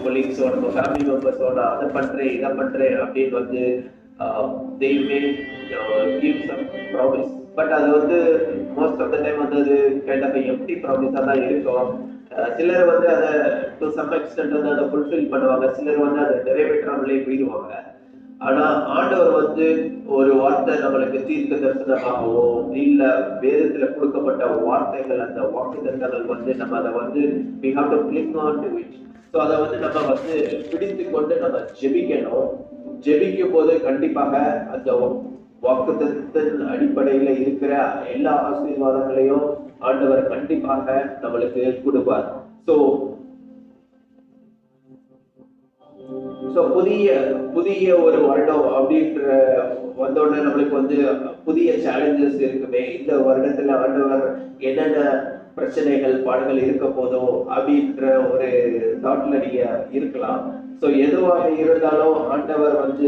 கொலீக்ஸோ நம்ம ஃபேமிலி மெம்பர்ஸோட அதை பண்றேன் இதை பண்றேன் அப்படின்னு வந்து they may give some promise, but அது வந்து மோஸ்ட் ஆஃப் த டைம் வந்து அது கைண்ட் ஆஃப் எம்டி ப்ராமிஸா தான் இருக்கும். சிலர் வந்து அதை டு சம் எக்ஸ்டென்ட் வந்து அதை ஃபுல்ஃபில் பண்ணுவாங்க, சிலர் வந்து அதை நிறைவேற்றாமலே போயிடுவாங்க. ஆனா ஆண்டவர் வந்து ஒரு வார்த்தை நம்மளுக்கு தீர்க்க தரிசனமாகவோ இல்ல வேதத்துல கொடுக்கப்பட்ட வார்த்தைகள், அந்த வாக்குத்தத்தங்கள் வந்து நம்ம அதை வந்து we have to cling on to it. So அதை வந்து நம்ம வந்து பிடித்து கொண்டு நம்ம ஜெபிக்கணும். ஜெபிக்கும் போது கண்டிப்பாக அந்த வாக்குத்தத்தின் அடிப்படையில இருக்கிற எல்லா ஆசீர்வாதங்களையும் ஆண்டவர் கண்டிப்பாக நம்மளுக்கு கொடுப்பார். ஸோ புதிய ஒரு வருடம் அப்படின்ற வந்தோடனே நம்மளுக்கு வந்து புதிய சேலஞ்சஸ் இருக்குமே. இந்த வருடத்துல ஆண்டவர் என்னென்ன பிரச்சனைகள் பாடுகள் இருக்க போதும் அப்படின்ற ஒரு தாட்ல நீங்க இருக்கலாம். ஸோ எதுவாக இருந்தாலும் ஆண்டவர் வந்து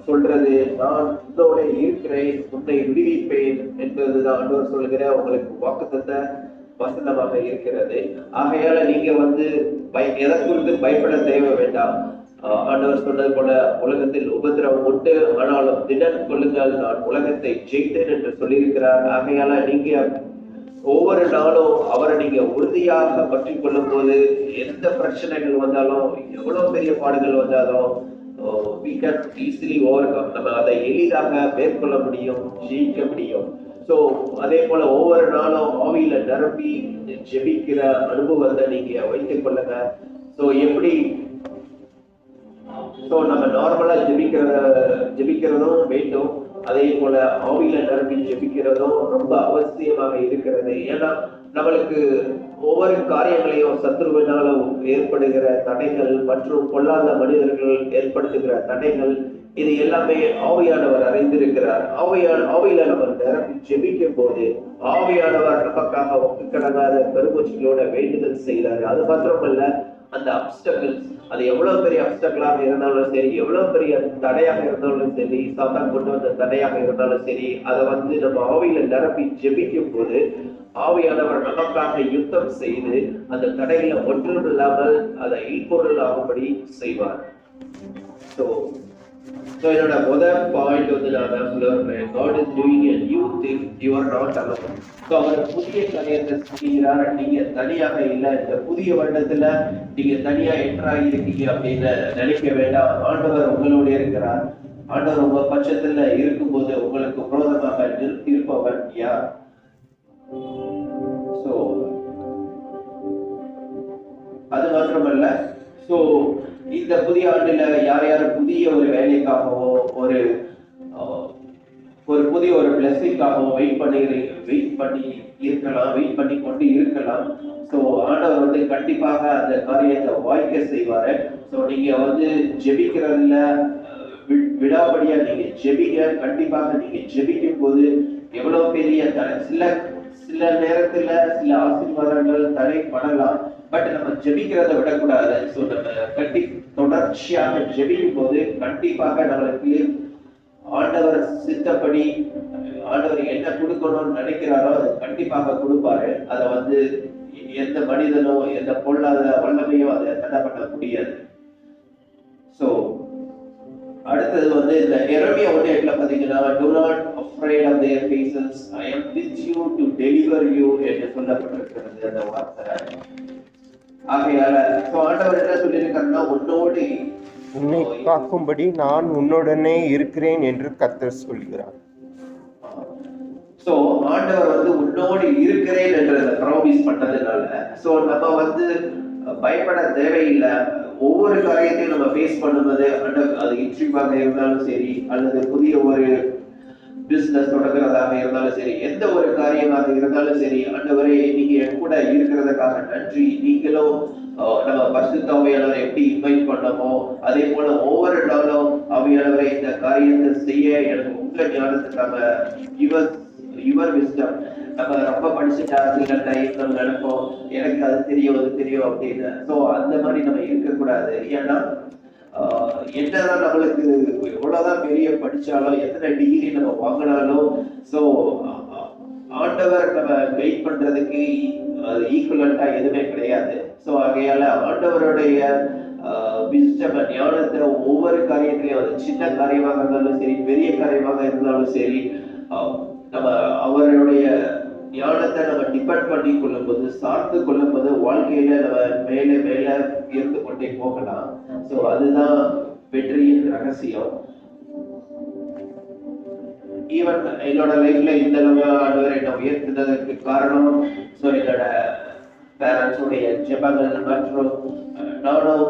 சொல்றது, நான் உன்னோட இருக்கிறேன், உன்னை விடுவிப்பேன் என்பதுதான் ஆண்டவர் சொல்கிற உங்களுக்கு வாக்குத்தத்த வசனமாக இருக்கிறது. ஆகையால நீங்க வந்து எதை குறித்து பயப்பட தேவை வேண்டாம். ஆண்டவர் சொன்னது போல உலகத்தில் உபத்திரவம் உண்டு, ஆனாலும் திடன் கொள்ளுங்கள், நான் உலகத்தை ஜெயித்தேன் என்று சொல்லியிருக்கிறார். ஆகையால நீங்க ஒவ்வொரு நாளும் அவரை நீங்க உறுதியாக பற்றி கொள்ளும் போது எந்த பிரச்சனைகள் வந்தாலும் எவ்வளவு பெரிய பாடுகள் வந்தாலும் we can easily overcome. நம்ம அதை எளிதாக மேற்கொள்ள முடியும், ஜெயிக்க முடியும். ஸோ அதே போல ஒவ்வொரு நாளும் ஆவியில நிரப்பி ஜெபிக்கிற அனுபவத்தை நீங்க வைத்துக் கொள்ளுங்க. ஸோ எப்படி நம்ம நார்மலா ஜெபிக்கிறதும் வேண்டும், அதே போல ஆவியில நிரம்பி ஜெபிக்கிறதும் ரொம்ப அவசியமாக இருக்கிறது. ஏன்னா நம்மளுக்கு ஒவ்வொரு காரியங்களையும் சத்துருவினால ஏற்படுகிற தடைகள் மற்றும் பொல்லாத மனிதர்கள் ஏற்படுத்துகிற தடைகள், இது எல்லாமே ஆவியானவர் அறிந்திருக்கிறார். ஆவியில நம்ம நிரம்பி ஜெபிக்கும் போது ஆவியானவர் நமக்காக ஒப்புக்கடங்காத பெருமூச்சுகளோட வேண்டுதல் செய்கிறாரு. அது மாத்திரமல்ல, அந்த அப்டக்கிள்ஸ், அது எவ்வளவு பெரிய அப்டக்கிளாக இருந்தாலும் சரி, எவ்வளவு பெரிய தடையாக இருந்தாலும் சரி, சாத்தான் கொண்டு வந்த தடையாக இருந்தாலும் சரி, அதை வந்து நம்ம ஆவியில நிரப்பி ஜெபிக்கும் போது ஆவியானவர் நமக்காக யுத்தம் செய்து அந்த தடைகளை ஒன்றும் இல்லாமல் அதை இல்பொருள் ஆகும்படி செய்வார். So என்னோட முதல் பாயிண்ட் வந்து நான் சொல்ல வரேன், God is doing a new thing, you are not alone. So அவர் புதிய காரியத்தை செய்கிறார், நீங்க தனியாக இல்லை. இந்த புதிய வருடத்துல நீங்க தனியா என்ட்ராகி இருக்கீங்க அப்படின்னு நினைக்க வேண்டாம். ஆண்டவர் உங்களோட இருக்கிறார். ஆண்டவர் உங்க பட்சத்துல இருக்கும்போது உங்களுக்கு விரோதமாக இருப்பவன் யார்? So அது மாத்திரமல்ல, ஸோ இந்த புதிய ஆண்டுல யார் யார் புதிய ஒரு வேலைக்காகவோ ஒரு புதிய ஒரு பிளஸிங்காகவோ வெயிட் பண்ணி கொண்டு இருக்கலாம். ஸோ ஆண்டவர் வந்து கண்டிப்பாக அந்த காரியத்தை வாய்க்க செய்வாரு. ஸோ நீங்க வந்து ஜெபிக்கிறதுல விடாபடியா நீங்க ஜெபிங்க. கண்டிப்பாக நீங்க ஜெபிக்கும் போது எவ்வளவு பெரிய சில நேரத்துல சில ஆசீர்வாதங்கள் தடைப்படலாம், பட் நம்ம ஜெபிக்கிறத விடக்கூடாது. ஸோ நம்ம தொடர்ச்சியாக ஜெபிக்கும் போது கண்டிப்பாக நம்மளுக்கு ஆண்டவர் சித்தப்படி ஆண்டவர் என்ன கொடுக்கணும்னு நினைக்கிறாரோ அது கண்டிப்பாக கொடுப்பாரு. அதை வந்து எந்த மனிதனோ எந்த பொருளாத வல்லமையோ அதை தடை பண்ண முடியாது. ஸோ அடுத்தது வந்து இந்த எரேமியா 1:8 பாத்தீங்கன்னா, do not afraid of their faces, I am with you to deliver you என்று சொல்லப்பட்டிருக்கிறது அந்த வார்த்தை. ஆகையால ஆண்டவர் என்ன சொல்லியிருக்காருன்னா, உன்னை காக்கும்படி நான் உன்னுடனே இருக்கிறேன் என்று கர்த்தர் சொல்கிறார். சோ ஆண்டவர் வந்து உன்னோடு இருக்கிறேன் என்று ப்ராமிஸ் பண்ணதுனால சோ நம்ம வந்து பயப்பட தேவையில்லை. ஒவ்வொரு காரியத்தையும் நம்ம ஃபேஸ் பண்ணும்போது அது இன்ட்ரிவாக இருந்தாலும் சரி, அல்லது புதிய ஒரு பிசினஸ் தொடங்குறதாக இருந்தாலும் சரி, எந்த ஒரு காரியமாக இருந்தாலும் சரி, ஆண்டவரே நீங்க என் கூட இருக்கிறதுக்காக நன்றி. நீங்களும் நம்ம பரிசுத்த ஆவியானவரை எப்படி இன்வைட் பண்ணமோ அதே போல ஒவ்வொரு நாளும் ஆவியானவரை இந்த காரியத்தை செய்ய எனக்கு உங்க ஞானத்துக்காக யுவர் விஸ்டம். நம்ம ரொம்ப படிச்சுட்டா சில டைம் நம்ம நினைப்போம் எனக்கு அது தெரியும் அப்படின்னு. ஸோ அந்த மாதிரி நம்ம இருக்கக்கூடாது. ஏன்னா என்னதான் நம்மளுக்கு எவ்வளவுதான் பெரிய படிச்சாலும் எத்தனை டிகிரி நம்ம வாங்கினாலும் ஸோ ஆண்டவர் நம்ம வெயிட் பண்றதுக்கு ஈக்குவலண்டா எதுவுமே கிடையாது. ஸோ ஆகையால ஆண்டவருடைய விஸ்டம் ஞானத்தை ஒவ்வொரு காரியத்திலையும், அது சின்ன காரியமாக இருந்தாலும் சரி, பெரிய காரியமாக இருந்தாலும் சரி, நம்ம அவருடைய ஞானத்தை நம்ம டிபெண்ட் பண்ணி கொள்ளும் போது, சார்ந்து கொள்ளும் போது, வாழ்க்கையில நம்ம மேல மேல இருந்து கொண்டே போகலாம். சோ அதுதான் வெற்றியின் ரகசியம். ஈவன் என்னோட லைஃப்ல இந்த அளவு ஆண்டவர் என்ன உயர்த்தினதற்கு காரணம் என்னோட பேரண்ட்ஸுடைய ஜெபங்கள் மற்றும் நானும்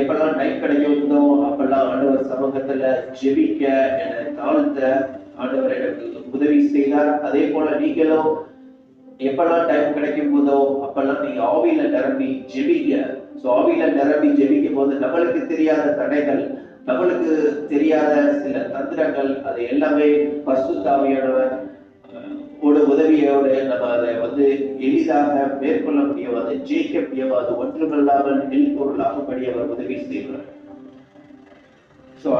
எப்பெல்லாம் டைம் கிடைக்குதோ அப்பெல்லாம் ஆண்டவர் சமூகத்துல ஜெபிக்க என்னை தாழ்த்த ஆண்டவர் எனக்கு உதவி செய்தார். அதே போல நீங்களும் எப்பெல்லாம் டைம் கிடைக்கும் போதோ அப்பெல்லாம் நீங்க ஆவியில நிரம்பி ஜெபிக்க. ஆவியில நிரம்பி ஜெபிக்கும் போது நம்மளுக்கு தெரியாத தடைகள், நம்மளுக்கு தெரியாத சில தந்திரங்கள், அது எல்லாமே பரிசுத்த ஆவியானவர் ஒரு உதவியோடு நம்ம அதை எளிதாக மேற்கொள்ள முடியும், அதை ஜெயிக்க முடியும். அது ஒன்றுமில்லாமல் நெல்பொருளாகும்படி அவர் உதவி செய்வார்.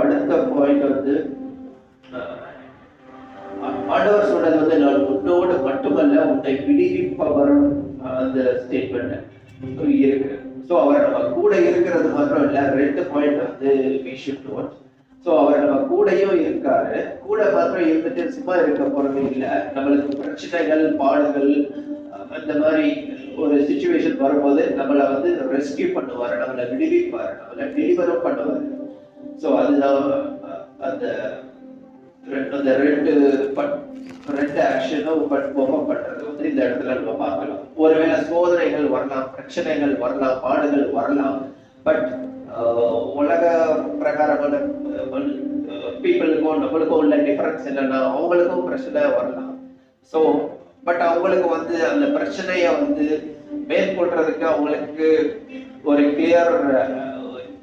அடுத்த பாயிண்ட் ஆண்டவர் சொன்னது நான் உன்னோடு மட்டுமல்ல உன்னை விடுவிப்பவர், அந்த ஸ்டேட்மெண்ட் இருக்கு. அவர் நம்ம கூட இருக்கிறது மாத்திரம் இல்ல, 2 பாயிண்ட் we should note. அவர் நம்ம கூடயும் இருக்காரு. கூட மாத்திரம் இருந்துட்டு சும்மா இருக்க போறது இல்ல. நம்மளுக்கு பிரச்சனைகள், பாடுகள், அந்த மாதிரி ஒரு சிச்சுவேஷன் வரும்போது நம்மள ரெஸ்கியூ பண்ணுவாரு, நம்மளை விடுவிப்பாரு, நம்மளை டெலிவரும் பண்ணுவாரு. அதுதான் அந்த ரெண்டு ஆக்ஷனும் பண்றது இந்த இடத்துல நம்ம பார்க்கலாம். ஒருவேளை சோதனைகள் வரலாம், பிரச்சனைகள் வரலாம், பாடுகள் வரலாம். பட் உலக பிரகாரமான பீப்புளுக்கும் நம்மளுக்கும் உள்ள டிஃபரன்ஸ் என்னன்னா, அவங்களுக்கும் பிரச்சனை வரலாம். பட் அவங்களுக்கு அந்த பிரச்சனைய மேற்கொள்றதுக்கு அவங்களுக்கு ஒரு கிளியர்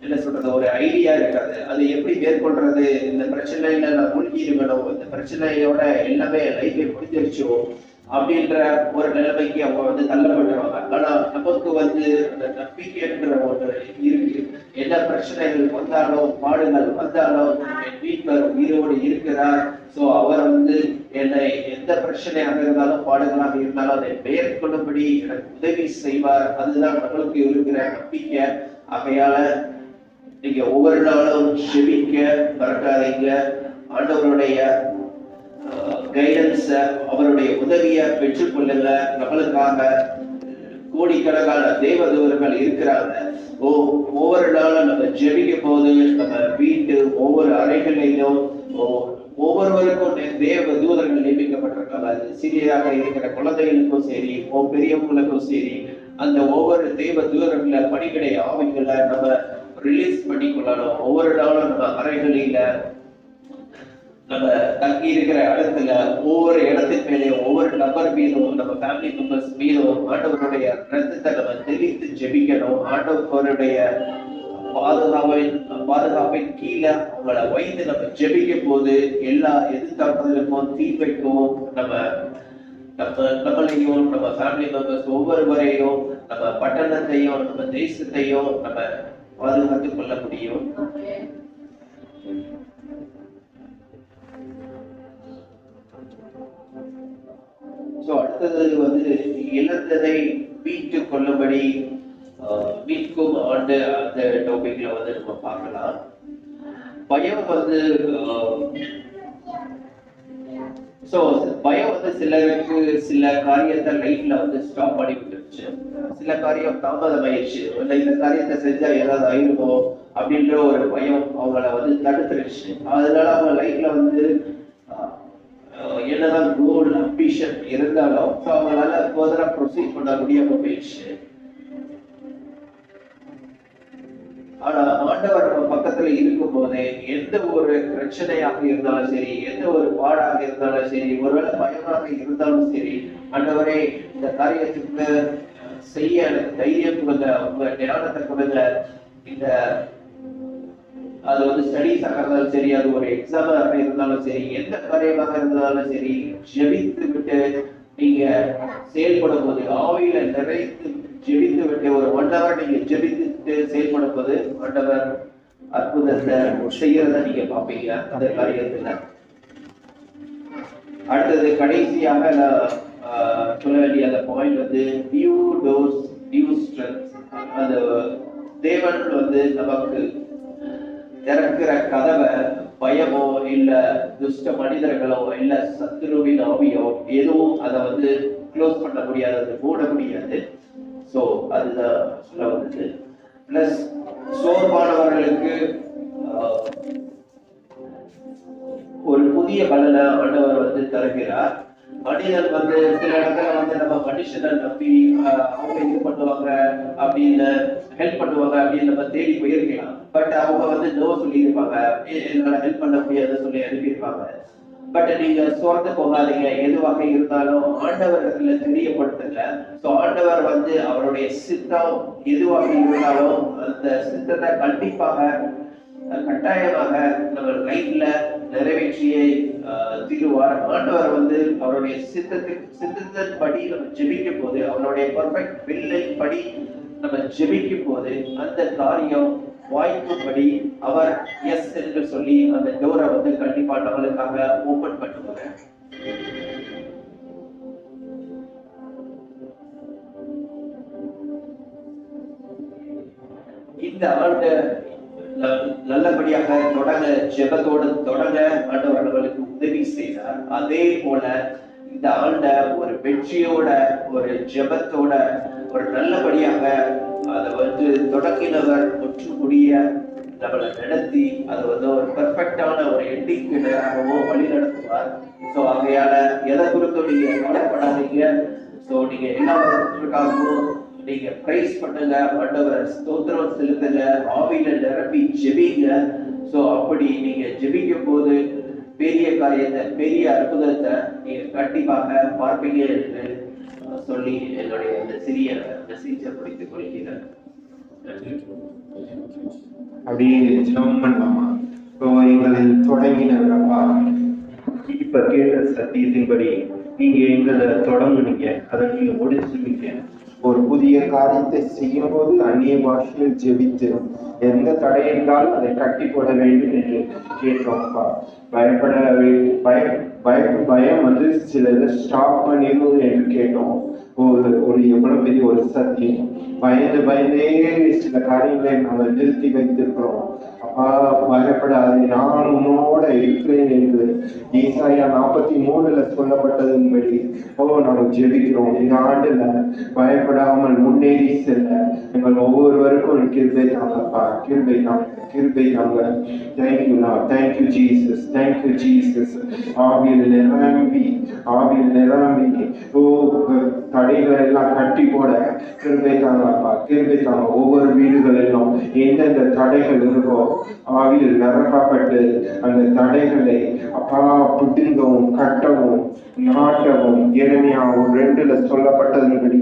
என்ன சொல்றது, ஒரு ஐடியா இருக்காது. அது எப்படி மேற்கொள்றது, இந்த பிரச்சனையில நான் மூழ்கி இருக்கணும், இந்த பிரச்சனையோட எல்லாமே லைஃபே முடிஞ்சிருச்சோ அப்படின்ற ஒரு நிலைமைக்கு அவங்க தள்ளப்பட்டுருவாங்க. ஆனா நமக்கு அந்த நம்பிக்கைன்ற ஒன்று இருக்கு. என்ன பிரச்சனைகள் வந்தாலும், பாடுகள் வந்தாலும் என் வீட்டில் உயிரோடு இருக்கிறார். அவர் என்னை எந்த பிரச்சனையாக இருந்தாலும், பாடுகளாக இருந்தாலும் அதை மேற்கொள்ளும்படி எனக்கு உதவி செய்வார். அதுதான் நம்மளுக்கு இருக்கிற நம்பிக்கை. ஆகையால நீங்க ஒவ்வொரு நாளும் செபிக்க மறக்காதீங்க. ஆண்டவருடைய கைடன்ஸ, அவருடைய உதவியை பெற்றுக்கொள்ளுங்க. நம்மளுக்காக கோடிக்கணக்கான தேவதூதர்கள் இருக்கிறாங்க. ஒவ்வொரு நாளும் நம்ம ஜெபிக்கும் போது நம்ம வீட்டு ஒவ்வொரு அறைகளிலும் ஒவ்வொருவருக்கும் தேவ தூதர்கள் நியமிக்கப்பட்டிருக்காங்க. அது சிறியதாக இருக்கிற குழந்தைகளுக்கும் சரி, பெரியவங்களுக்கும் சரி, அந்த ஒவ்வொரு தேவ தூதர்கள பணிகளை ஆவிகளை நம்ம ரிலீஸ் பண்ணிக்கொள்ளணும். ஒவ்வொரு நாளும் நம்ம அறைகளில, நம்ம தங்கி இருக்கிற இடத்துல, ஒவ்வொரு இடத்தின் மேலே, ஒவ்வொரு நபர் மீதும், நம்ம ஃபேமிலி மெம்பர்ஸ் மீதும் ஆண்டவருடைய ரத்தத்தை நம்ம தெளித்து ஜெபிக்கணும். ஆண்டவருடைய பாதுகாப்பின் கீழே அவங்களை வைத்து நம்ம ஜெபிக்கும் போது எல்லா எதிர்த்தாக்குதலுக்கும், தீமைக்கும் நம்மளையும், நம்ம ஃபேமிலி மெம்பர்ஸ் ஒவ்வொருவரையும், நம்ம பட்டணத்தையும், நம்ம தேசத்தையும் நம்ம பாதுகாத்துக் கொள்ள முடியும். அடுத்தது இழந்ததை மீட்டுக் கொள்ளும்படி மீட்கும் ஆண்டு, அந்த டாபிக்ல நம்ம பார்க்கலாம். பயம் பயம் சிலருக்கு சில காரியத்தை லைஃப்ல ஸ்டாப் பண்ணி விட்டுருச்சு. சில காரியம் தாமதமாயிடுச்சு. இந்த காரியத்தை செஞ்சா ஏதாவது ஆயிருமோ அப்படின்ற ஒரு பயம் அவங்கள தடுத்துருச்சு. அதனால அவங்க லைஃப்ல என்னதான் கோல், அம்பிஷன் இருந்தாலும் அவங்களால ஃபர்தரா ப்ரொசீட் பண்ண முடியாம போயிடுச்சு. ஆனா ஆண்டவர் நம்ம பக்கத்துல இருக்கும் போதே எந்த ஒரு பிரச்சனையாக இருந்தாலும் சரி, எந்த ஒரு பாடாக இருந்தாலும் சரி, ஒருவேளை பயமாக இருந்தாலும் சரி, ஆண்டவரே இந்த காரியத்துக்கு செய்ய எனக்கு தைரியம் கொடுங்க, உங்க ஞானத்தை கொடுங்க. இந்த அது ஸ்டடீஸாக இருந்தாலும் சரி, அது ஒரு எக்ஸாமாக இருந்தாலும் சரி, எந்த காரியமாக இருந்தாலும் சரி, ஜெபித்து விட்டு நீங்க செயல்படும் போது, ஆவியில நிறைத்து ஜெபித்து விட்டு ஒரு 1 hour நீங்க ஜெபித்து செயல்படும் போது ஆண்டவர் அற்புதத்தை செய்யறத நீங்க பாப்பீங்க அந்த காரியத்துல. அடுத்தது கடைசியாக சொல்ல வேண்டிய அந்த point new doors, new strength. அந்த தேவன் வந்து நமக்கு திறக்கிற கதவை பயமோ இல்ல துஷ்ட மனிதர்களோ இல்ல சத்துருவின் ஆவியோ எதுவும் அதை வந்து க்ளோஸ் பண்ண முடியாது, அது மூட முடியாது. சோ அதுதான் சொல்ல வந்தது. பிளஸ் சோர்வானவர்களுக்கு ஒரு புதிய பலனை ஆண்டவர் வந்து தருகிறார். மனிதன் வந்து சில இடத்துல வந்து நம்ம மனுஷனை நம்பி அவங்க இது பண்ணுவாங்க அப்படின்னு ஹெல்ப் பண்ணுவாங்க அப்படின்னு நம்ம தேடி போயிருக்கலாம். பட் அவங்க வந்து நோ சொல்லியிருப்பாங்க, என்னால ஹெல்ப் பண்ண முடியாதுன்னு சொல்லி அனுப்பியிருப்பாங்க. பட் நீங்க சோர்ந்து போகாதீங்க, எதுவாக இருந்தாலும் ஆண்டவர்களை தெரியப்படுத்துங்க. ஸோ ஆண்டவர் வந்து அவருடைய சித்தம் எதுவாக இருந்தாலும் அந்த சித்தத்தை கண்டிப்பாக கட்டாயமாக நம்ம லைஃப்ல நிறைவேற்றியே தீருவார். ஆண்டவர் வந்து அவருடைய சித்தத்தின் படி நம்ம ஜெபிக்கும் போது, அவருடைய பர்ஃபெக்ட் வில்லின் படி நம்ம ஜெபிக்கும் போது அந்த காரியம் வாய்ப்புபடி அவர் எஸ் என்று சொல்லி அந்த டோரை வந்து கண்டிப்பா நம்மளுக்காக ஓபன் பண்ணுவாங்க. இந்த ஆண்டு நல்லபடியாக தொடங்க, ஜெபத்தோடு தொடங்க ஆண்டவர் நம்மளுக்கு உதவி செய்தார். அதே போல இந்த ஆண்ட ஒரு வெற்றியோட, ஒரு ஜெபத்தோட, ஒரு நல்லபடியாக அதை வந்து தொடங்கினவர் முற்றுமுடிய நம்மளை நடத்தி அதை வந்து ஒரு பெர்ஃபெக்டான ஒரு எண்டிங்கு நேராகவும் வழி நடத்துவார். ஸோ ஆகையால எதை குறித்தும் நீங்க கவலைப்படாதீங்க. ஸோ நீங்க எல்லாருக்காகவும் நீங்க பிரைஸ் பண்ணுங்க, ஆண்டவரை ஸ்தோத்திரம் செலுத்துங்க, ஆவியில நிரப்பி ஜெபிங்க. சோ அப்படி நீங்க ஜெபிக்கும் போது பெரிய காரியத்தை, பெரிய அற்புதத்தை நீங்க கண்டிப்பாக பார்ப்பீங்க என்று சொல்லி என்னுடைய இந்த சிறிய மெசேஜை முடித்துக் கொள்கிறேன். அப்படியே ஜெபம் பண்ணலாமா? இப்போ எங்களை தொடங்கினவரப்பா, இப்ப கேட்ட சத்தியத்தின்படி நீங்க எங்களை தொடங்குனீங்க, அதை நீங்க முடிச்சுவீங்க. ஒரு புதிய காரியத்தை செய்யும் போது அந்நிய பாஷையில் ஜெபித்து எந்த தடை இருந்தாலும் அதை கட்டி போட வேண்டும் என்று கேட்டோம்ப்பா. பயம் வந்து சில இதை ஸ்டாப் பண்ணிடணும் என்று கேட்டோம். ஒரு எவ்வளவு பெரிய ஒரு சத்தியம். பயந்தே சில காரியங்களை நாங்கள் நிறுத்தி வைத்திருக்கிறோம். அப்பா பயப்படாது, நான் உன்னோட இருக்கிறேன் என்று ஏசாயா 43 சொல்லப்பட்டதன்படி நாங்கள் ஜெபிக்கிறோம். இந்த ஆண்டுல பயப்படாமல் முன்னேறி செல்ல எங்கள் ஒவ்வொருவருக்கும் கிருபை தாங்கப்பா, கிருபை தாங்க, கிருபை தாங்க. தேங்க்யூண்ணா, தேங்க்யூ ஜீசஸ், தேங்க்யூ ஜீசஸ். ஆவியில் நிரம்பி தடைகளை எல்லாம் கட்டி போட கிருபை தாங்கப்பா, கிருபை தாங்க. ஒவ்வொரு வீடுகளிலும் எந்தெந்த தடைகள் இருக்கோ ஆவியில் நிரப்பப்பட்டு அந்த தடைகளை அப்பா பிடிங்கவும் கட்டவும் நாட்டவும், எரேமியா 2 சொல்லப்பட்டதன்படி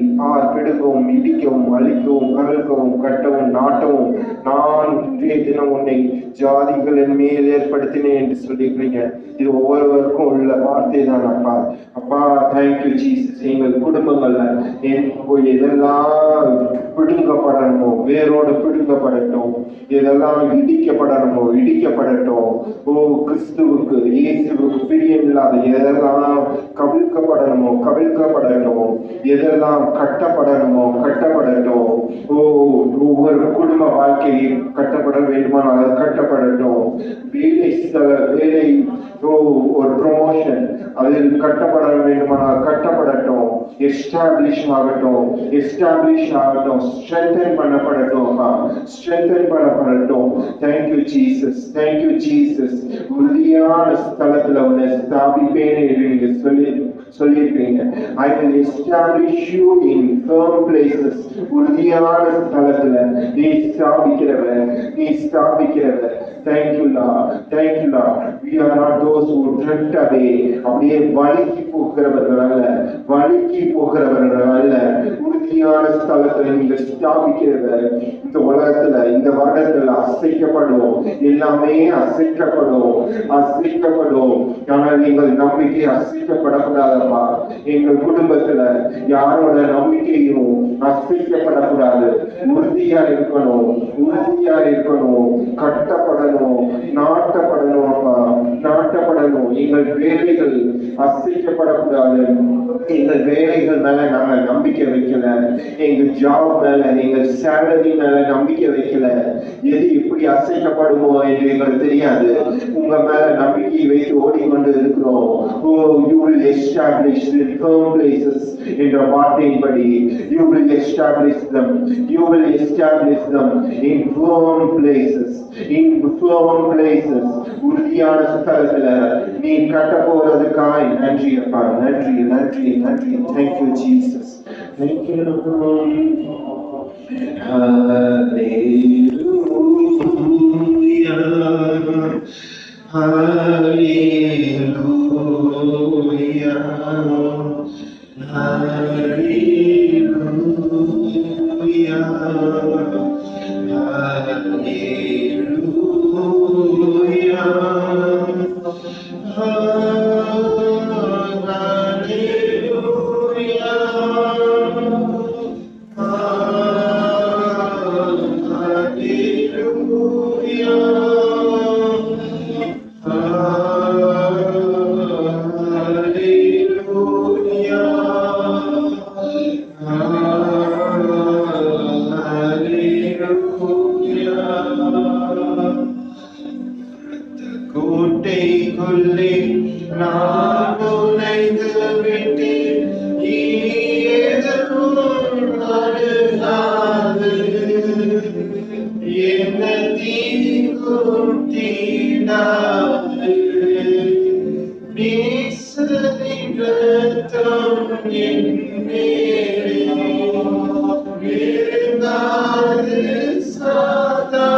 பிடுங்கவும் இடிக்கவும் அழிக்கவும் கவிழ்க்கவும் கட்டவும் நாட்டவும் நான் இன்றைய தினம் உன்னை ஜாதிகளின் மேல் ஏற்படுத்தினேன் என்று சொல்லியிருக்கீங்க. இது ஒவ்வொருவருக்கும் உள்ள வார்த்தை தான் அப்பா. அப்பா தேங்க்யூ ஜீசஸ். எங்கள் குடும்பங்கள்ல எதெல்லாம் பிடுங்கப்படணுமோ வேரோடு பிடுங்கப்படட்டும், எதெல்லாம் இடிக்கப்படணுமோ இடிக்கப்படட்டும். கிறிஸ்துவுக்கு இயேசுவுக்கு பிரியமில்லாத எதெல்லாம் கவிழ்க்கப்படணுமோ கவிழ்க்கப்படட்டும், எதெல்லாம் கட்டப்படணுமோ கட்டப்படட்டும். ஒவ்வொரு குடும்ப வாழ்க்கையை கட்டப்பட வேண்டுமானால் அது கட்டப்படட்டும். வேலை ஒரு ப்ரொமோஷன் அதில் கட்டப்பட வேண்டுமானால் கட்டப்படட்டும். எஸ்டாப்ளிஷ் ஆகட்டும், ஸ்ட்ரென்தன் பண்ணப்படட்டும், ஸ்ட்ரென்தன் பண்ணப்படட்டும். Thank you Jesus, thank you Jesus. உறுதியான ஸ்தலத்துல உன்னை ஸ்தாபிப்பேன் என்று நீங்க சொல்லியிருக்கீங்க. I will establish you in firm places. உறுதியான ஸ்தலத்துல நீ ஸ்தாபிக்கிறவர். Thank you Lord, thank you Lord. We are not those who drift away. அப்படியே வழுக்கி போகிறவர்கள் அல்ல, உறுதியான ஸ்தலத்துல நீங்க ஸ்தாபிக்கிறவர். இந்த உலகத்துல இந்த வருடத்துல அசைக்கப்படும், எல்லாமே அசைக்கப்படும். ஆனால் எங்கள் நம்பிக்கை அசைக்கப்படக்கூடாதப்பா. எங்கள் குடும்பத்துல யாரோட நம்பிக்கையும் அசைக்கப்படக்கூடாது. உறுதியா இருக்கணும், கட்டப்படணும், நாட்டப்படணும் அப்பா, நாட்டப்படணும். எங்கள் வேலைகள் அசைக்கப்படக்கூடாது. எங்கள் வேலைகள் மேல நாங்க நம்பிக்கை வைக்கல, எங்க ஜாப் மேல, எங்க சேலரி மேல நம்பிக்கை வைக்கல. எது எப்படி அசைக்கப்படுமோ என்று எங்களுக்கு தெரியாது. உங்க மேல நம்பிக்கை வைத்து ஓடிக்கொண்டு இருக்கிறோம். Oh, you will establish the firm places என்ற வார்த்தையின்படி you will establish them, you will establish them in firm places, in firm places. உறுதியான ஸ்தலத்துல நீ கட்ட போறதுக்காய் நன்றி அப்பா, நன்றி நன்றி நன்றி. Thank you Jesus, thank you Lord. Hallelujah, hallelujah, hallelujah, கோட்டைக்குள்ளே நான் நுழைந்து விட்டேன், இனி எதுவும் அணுகாது. என்ன தீங்கும் தீண்டாது. நேசரின் இரத்தம் என் மேலே விழுந்தாது சாதா.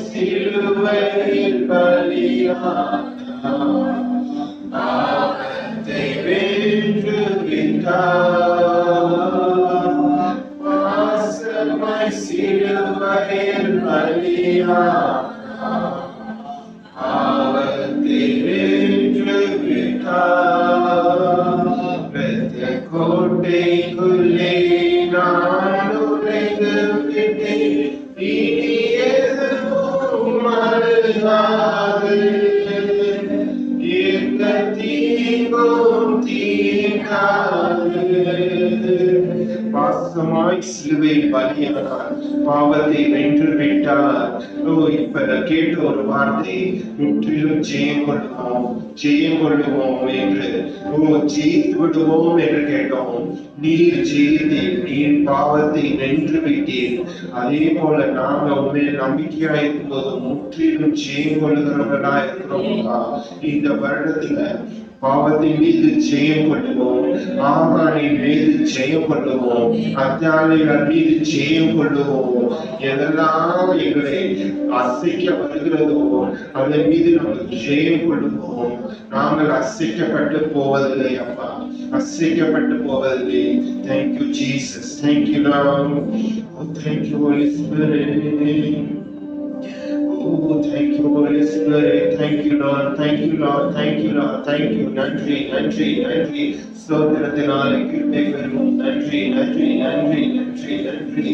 சிலுவையில் பலியானார், பாவத்தை வென்று விட்டார். பாசமாய் சிலுவையில் பலியானார், பாவத்தை வென்று விட்டார். இரத்த கோட்டைக்குள்ளே நான் நுழைந்து விட்டேன், இனி எதுவும் அணுகாது. எந்த தீங்கும் தீண்டாது. பாசமாய் சிலுவையில் பலியானார், பாவத்தை வென்று விட்டார். இப்ப கேட்ட ஒரு வார்த்தை, முற்றிலும் ஜெயம் கொள்ளுவோம், ஜெயம் கொள்ளுவோம் என்று, ஜெயித்து விடுவோம் என்று கேட்டோம். நீர் ஜெயித்தீர், நீர் பாவத்தை வென்று விட்டீர். அதே போல நாங்க உண்மையில் நம்பிக்கையா இருக்கும்போது முற்றிலும் ஜெயம் கொள்ளுகிறவர்களா இருக்கிறோம். இந்த வருடத்துல பாவத்தின் மீது ஜெயம் கொள்ளுவோம், ஆகாரின் மீது ஜெயம் கொள்ளுவோம், அத்தியாலைகள் மீது ஜெயம் கொள்ளுவோம். எதெல்லாம் எங்களை அசைக்க வருகிறதோ அதன் மீது நாங்கள் ஜெயம் கொள்ளுவோம். நாங்கள் அசைக்கப்பட்டு போவதில்லை அப்பா, அசைக்கப்பட்டு போவதில்லை. Thank you Jesus, thank you Lord, oh thank you Holy Spirit. Oh, thank you, Holy Spirit. Thank you, Lord. Thank you, Lord. Thank you, Lord. Thank you. நன்றி, நன்றி, நன்றி. ஸ்தோத்திரத்தினாலே கிருபை பெறுவோம். நன்றி, நன்றி, நன்றி, நன்றி, நன்றி,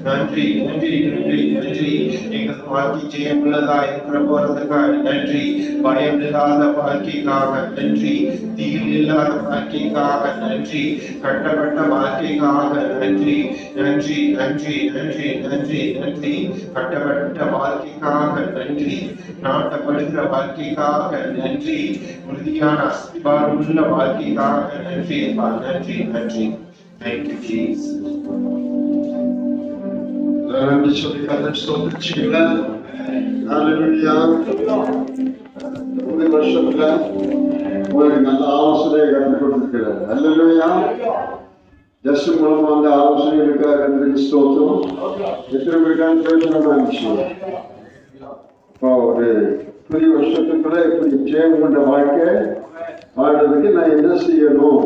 நன்றி, நன்றி, நன்றி, நன்றி. எங்கள் வாழ்க்கை ஜெயமுள்ளதா இருக்கிற போறதுக்காக நன்றி. பயம் இல்லாத வாழ்க்கைக்காக நன்றி. தீயில் இல்லாத வாழ்க்கைக்காக நன்றி. கட்டப்பட்ட வாழ்க்கைக்காக நன்றி. நன்றி, நன்றி, நன்றி, நன்றி, நன்றி. கட்டப்பட்ட வாழ்க்கைக்காக நன்றி. நாட்டப்படுகிற வாழ்க்கைக்காக நன்றி. உறுதியான அஸ்திபாரம் உள்ள வாழ்க்கைக்காக நன்றி. நன்றி, நன்றி. Thank you, Jesus. நன்றி சொல்லி கர்த்தர் ஸ்தோத்திரிச்சீங்களா? ஹல்லேலூயா. இந்த வருஷத்துல உங்களுக்கு நல்ல ஆலோசனை கற்றுக் கொடுத்திருக்கிறார். ஹல்லேலூயா. ஜஸ்ட் மூலமா அந்த ஆலோசனைகளுக்காக கர்த்தருக்கு ஸ்தோத்திரம். எத்தனை பேருக்கான பிரயோஜனமான விஷயம். ஒரு புதிய வருஷத்துக்குள்ள இப்படி ஜெயம் கொண்ட வாழ்க்கை வாழ்றதுக்கு நான் என்ன செய்யணும்,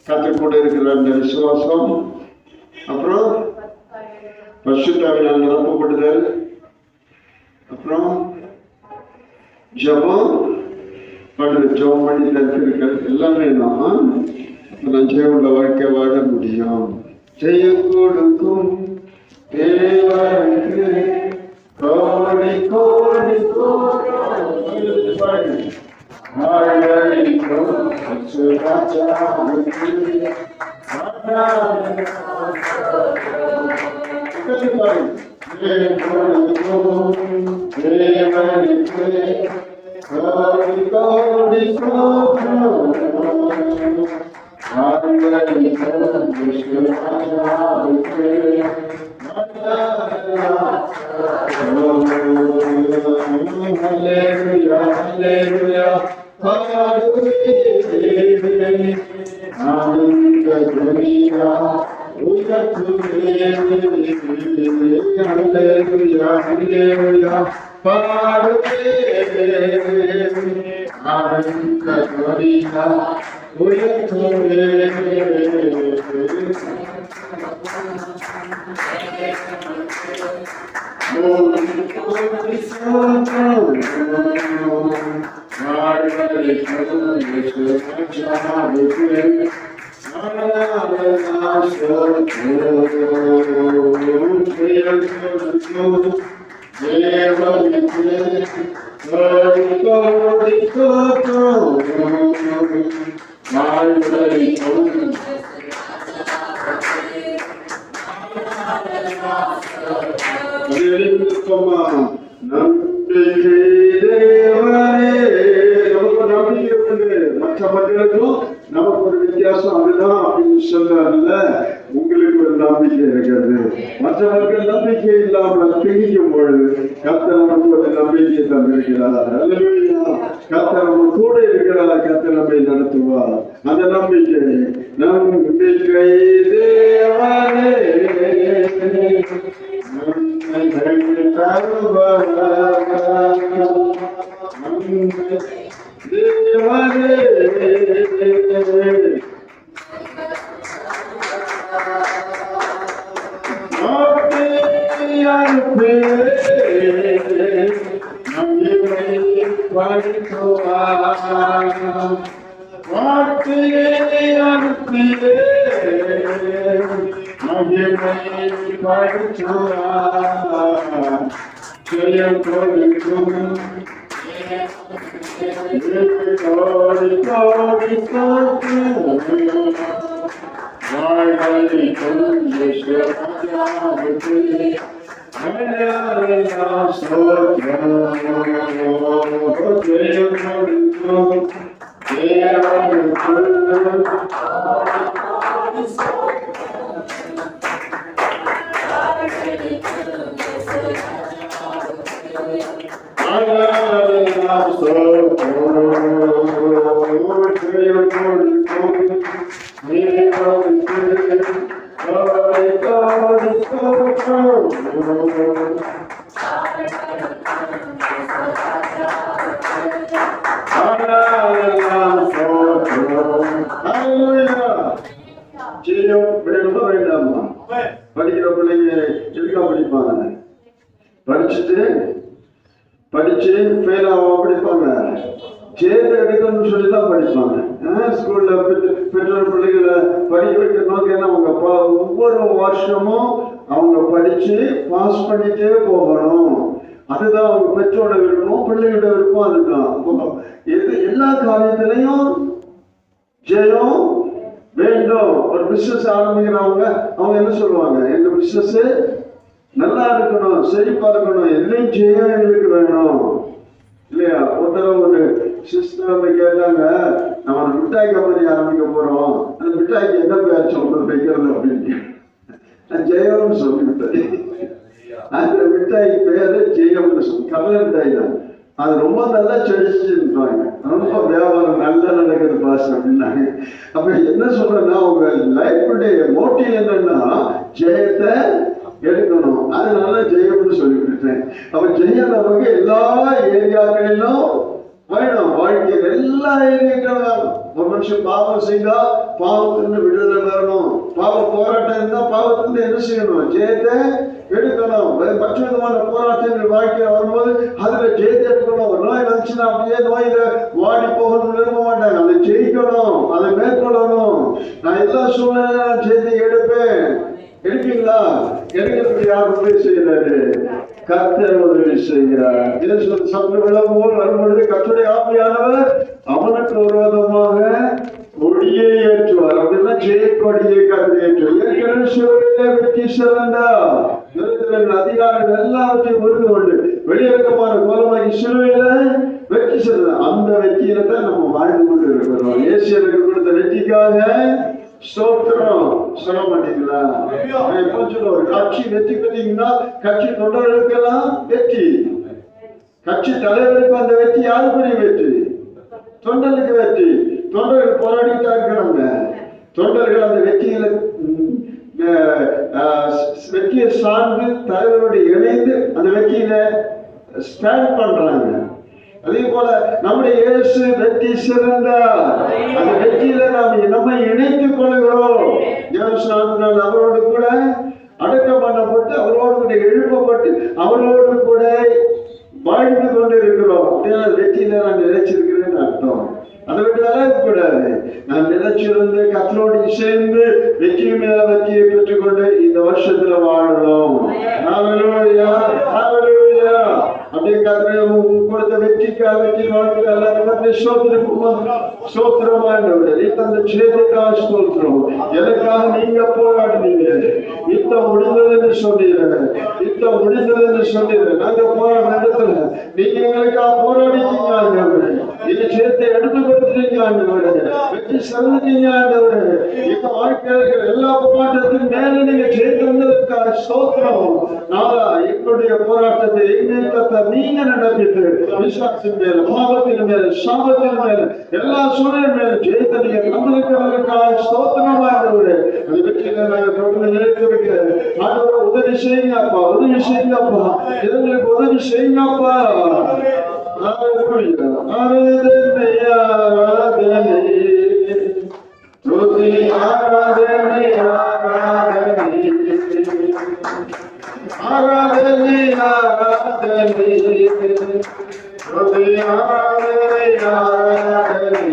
கற்றுக்கொண்டு இருக்கிற அந்த விசுவாசம், அப்புறம் பரிசுத்தாவினால் நிரப்பப்படுதல், அப்புறம் ஜெபம், ஜோம் பண்ணி இருக்கிற எல்லாமே தான் நான் ஜெயமுள்ள வாழ்க்கை வாழ முடியும். ஜெய கொடுக்கும் தேவனுக்கு கோடி கோடி நமக்கு ஒரு வித்தியாசம் அதுதான் அப்படின்னு சொல்றாருல்ல. உங்களுக்கு ஒரு நம்பிக்கை இருக்கிறது, மற்றவர்கள் நம்பிக்கை இல்லாமல் பிரிக்கும் பொழுது கர்த்தர் நமக்கு ஒரு நம்பிக்கை தந்திருக்கிறார். கர்த்தர் நம்ம கூட இருக்கிறார், கர்த்தர் நம்மை நடத்துவார். அந்த நம்பிக்கை நம்பிக்கை தேவனே படிக்கிற பிள்ளைங்க எதுக்கா படிப்பாங்க? படிச்சு ஃபெயில் ஆகாம படிப்பாங்க, சேர்த்து எடுக்கணும்னு சொல்லி தான் படிப்பாங்க. ஸ்கூல்ல பெற்றோர் பிள்ளைகளை படிக்க வைக்கிற நோக்கி என்ன, அவங்க ஒவ்வொரு வருஷமும் அவங்க படிச்சு பாஸ் பண்ணிட்டே போகணும். அதுதான் அவங்க பெற்றோட விருப்பம், பிள்ளைகளோட விருப்பம். அதுதான் எல்லா காரியத்திலையும் ஜெயம் வேண்டும். ஒரு பிசினஸ் ஆரம்பிக்கிறவங்க அவங்க என்ன சொல்லுவாங்க, எங்க பிசினஸ் நல்லா இருக்கணும், செழிப்பா இருக்கணும், எதுலையும் ஜெயம் எங்களுக்கு வேணும் இல்லையா? ஒரு சிஸ்டர் கேட்டாங்க, நம்ம ஒரு மிட்டாய் கம்பெனி ஆரம்பிக்க போறோம், அந்த மிட்டாய்க்கு என்ன பேர் சொல்றது வைக்கிறது அப்படின்னு. நான் ஜெயம்னு சொல்லிவிட்டேன். அந்த மிட்டாய் பேரு ஜெயம்னு சொல்லி, கடலை மிட்டாய் தான். அது ரொம்ப நல்லா செடிச்சுன்றாங்க, ரொம்ப வியாபாரம் நல்லா நடக்குது பாஸ் அப்படின்னாங்க. அப்ப என்ன சொல்றேன்னா, உங்க லைஃபுடைய மோட்டிவ் என்னன்னா ஜெயத்தை எடுக்கணும். அதனால ஜெயம்னு சொல்லிவிட்டேன். அப்ப ஜெயம் நமக்கு எல்லா ஏரியாக்களிலும் வேணும். வாழ்க்கையில் எல்லா ஏரியாக்களும் ஒரு மனுஷன் பாவம் செய்தா பாவத்திலிருந்து விடுதலை வரணும். பாவ போராட்டம் இருந்தா பாவத்திலிருந்து என்ன செய்யணும், ஜெயத்தை எடுக்கணும். மற்ற விதமான போராட்டங்கள் வாழ்க்கையில் வரும்போது அதுல ஜெயத்தை எடுக்கணும். ஒரு நோய் வந்து மனுஷன் அப்படியே நோயில வாடி போகணும்னு விரும்ப மாட்டாங்க. அதை ஜெயிக்கணும், அதை மேற்கொள்ளணும். நான் எல்லா சூழ்நிலையும் செய்தி எடுப்பேன். எடுப்பீங்களா? எடுக்கிறதுக்கு யார் உதவி செய்யறாரு? கர்த்தர் உதவி செய்கிறார். சற்று விளம்போல் வரும்பொழுது கர்த்தருடைய ஆவியானவர் அவனுக்கு விரோதமாக கொடியை ஏற்றுவார். அப்படின்னா ஜெய கொடியை கருதி ஏற்றுவார். ஏற்கனவே வெற்றி சிறந்தா அதிகாரிகள் எல்லாவற்றையும் புரிந்து கொண்டு வெளியேற்றமான கோலமாகி சிலுவையில வெற்றி சிறந்த அந்த வெற்றியில தான் நம்ம வாழ்ந்து கொண்டு இருக்கிறோம். ஏசியருக்கு கொடுத்த வெற்றிக்காக ஸ்தோத்திரம். சொல்ல மாட்டீங்களா? எப்ப சொல்லுவோம், கட்சி வெற்றி பெற்றீங்கன்னா கட்சி தொண்டர்களுக்கெல்லாம் வெற்றி, கட்சி தலைவருக்கு அந்த வெற்றி யாருக்குரிய வெற்றி? தொண்டர்களுக்கு வெற்றி. தொண்டர்கள் போராடிட்டா இருக்கிறாங்க. தொண்டர்கள் அந்த வெற்றியை சார்ந்து தலைவரோடு இணைந்து அந்த வெற்றியில ஸ்டாண்ட் பண்றாங்க. அதே போல நம்முடைய இயேசு வெற்றி சிறந்த அந்த வெற்றியில நாம் நம்மை இணைத்துக் கொள்கிறோம். ஞானஸ்நானத்தினால் அவரோடு கூட அடக்கம் பண்ணப்பட்டு அவரோடு கூட எழுப்பப்பட்டு அவரோடு கூட வாழ்ந்து கொண்டு இருக்கிறோம். அப்படின்னா வெற்றியில நான் நிலைச்சிருக்கிறேன்னு அர்த்தம். அதை விட்டு விலகக்கூடாது. நான் நிலைச்சிருந்து கத்தரோடு சேர்ந்து வெற்றி மேல வெற்றியை பெற்றுக்கொண்டு இந்த வருஷத்துல வாழணும். அப்படியே கொடுத்த வெற்றிக்காக வெற்றி வாழ்க்கை எல்லாருக்கும் ஸ்தோத்திரம். எனக்காக நீங்க போராடுனீங்க. யுத்தம் முடிந்ததுன்னு சொன்னீங்க. யுத்தம் முடிந்ததுன்னு சொன்னீங்க. நாங்க போராட இடத்துல நீங்க எங்களுக்காக போராடிட்டீங்க. இந்த சேர்த்தை எடுத்து கொடுத்துட்டீங்க. வெற்றி சிறந்துட்டீங்க. இந்த வாழ்க்கையில் எல்லா போராட்டத்தின் மேல நீங்க சேர்த்து வந்ததுக்காக ஸ்தோத்திரம். நாளா எங்களுடைய போராட்டத்தை எங்களுக்கு நீங்க நடத்திட்டு விசுவாசத்தின் மேல, பாவத்தின் மேல, சாபத்தின் மேல, எல்லா சூழல் மேல ஜெயித்த நீங்க தந்திருக்கிறதுக்காக ஸ்தோத்திரமா இருந்தவரு. அது வெற்றியில நாங்க தொடர்ந்து நினைத்திருக்க ஆண்டவரை உதவி செய்யுங்கப்பா, உதவி செய்யுங்கப்பா, எங்களுக்கு உதவி செய்யுங்கப்பா. ஆராதனை ஆராதனை துதி ஆராதனை ஆராதனை ஆராதனை ஆராதனை துதி ஆராதனை ஆராதனை ஆராதனை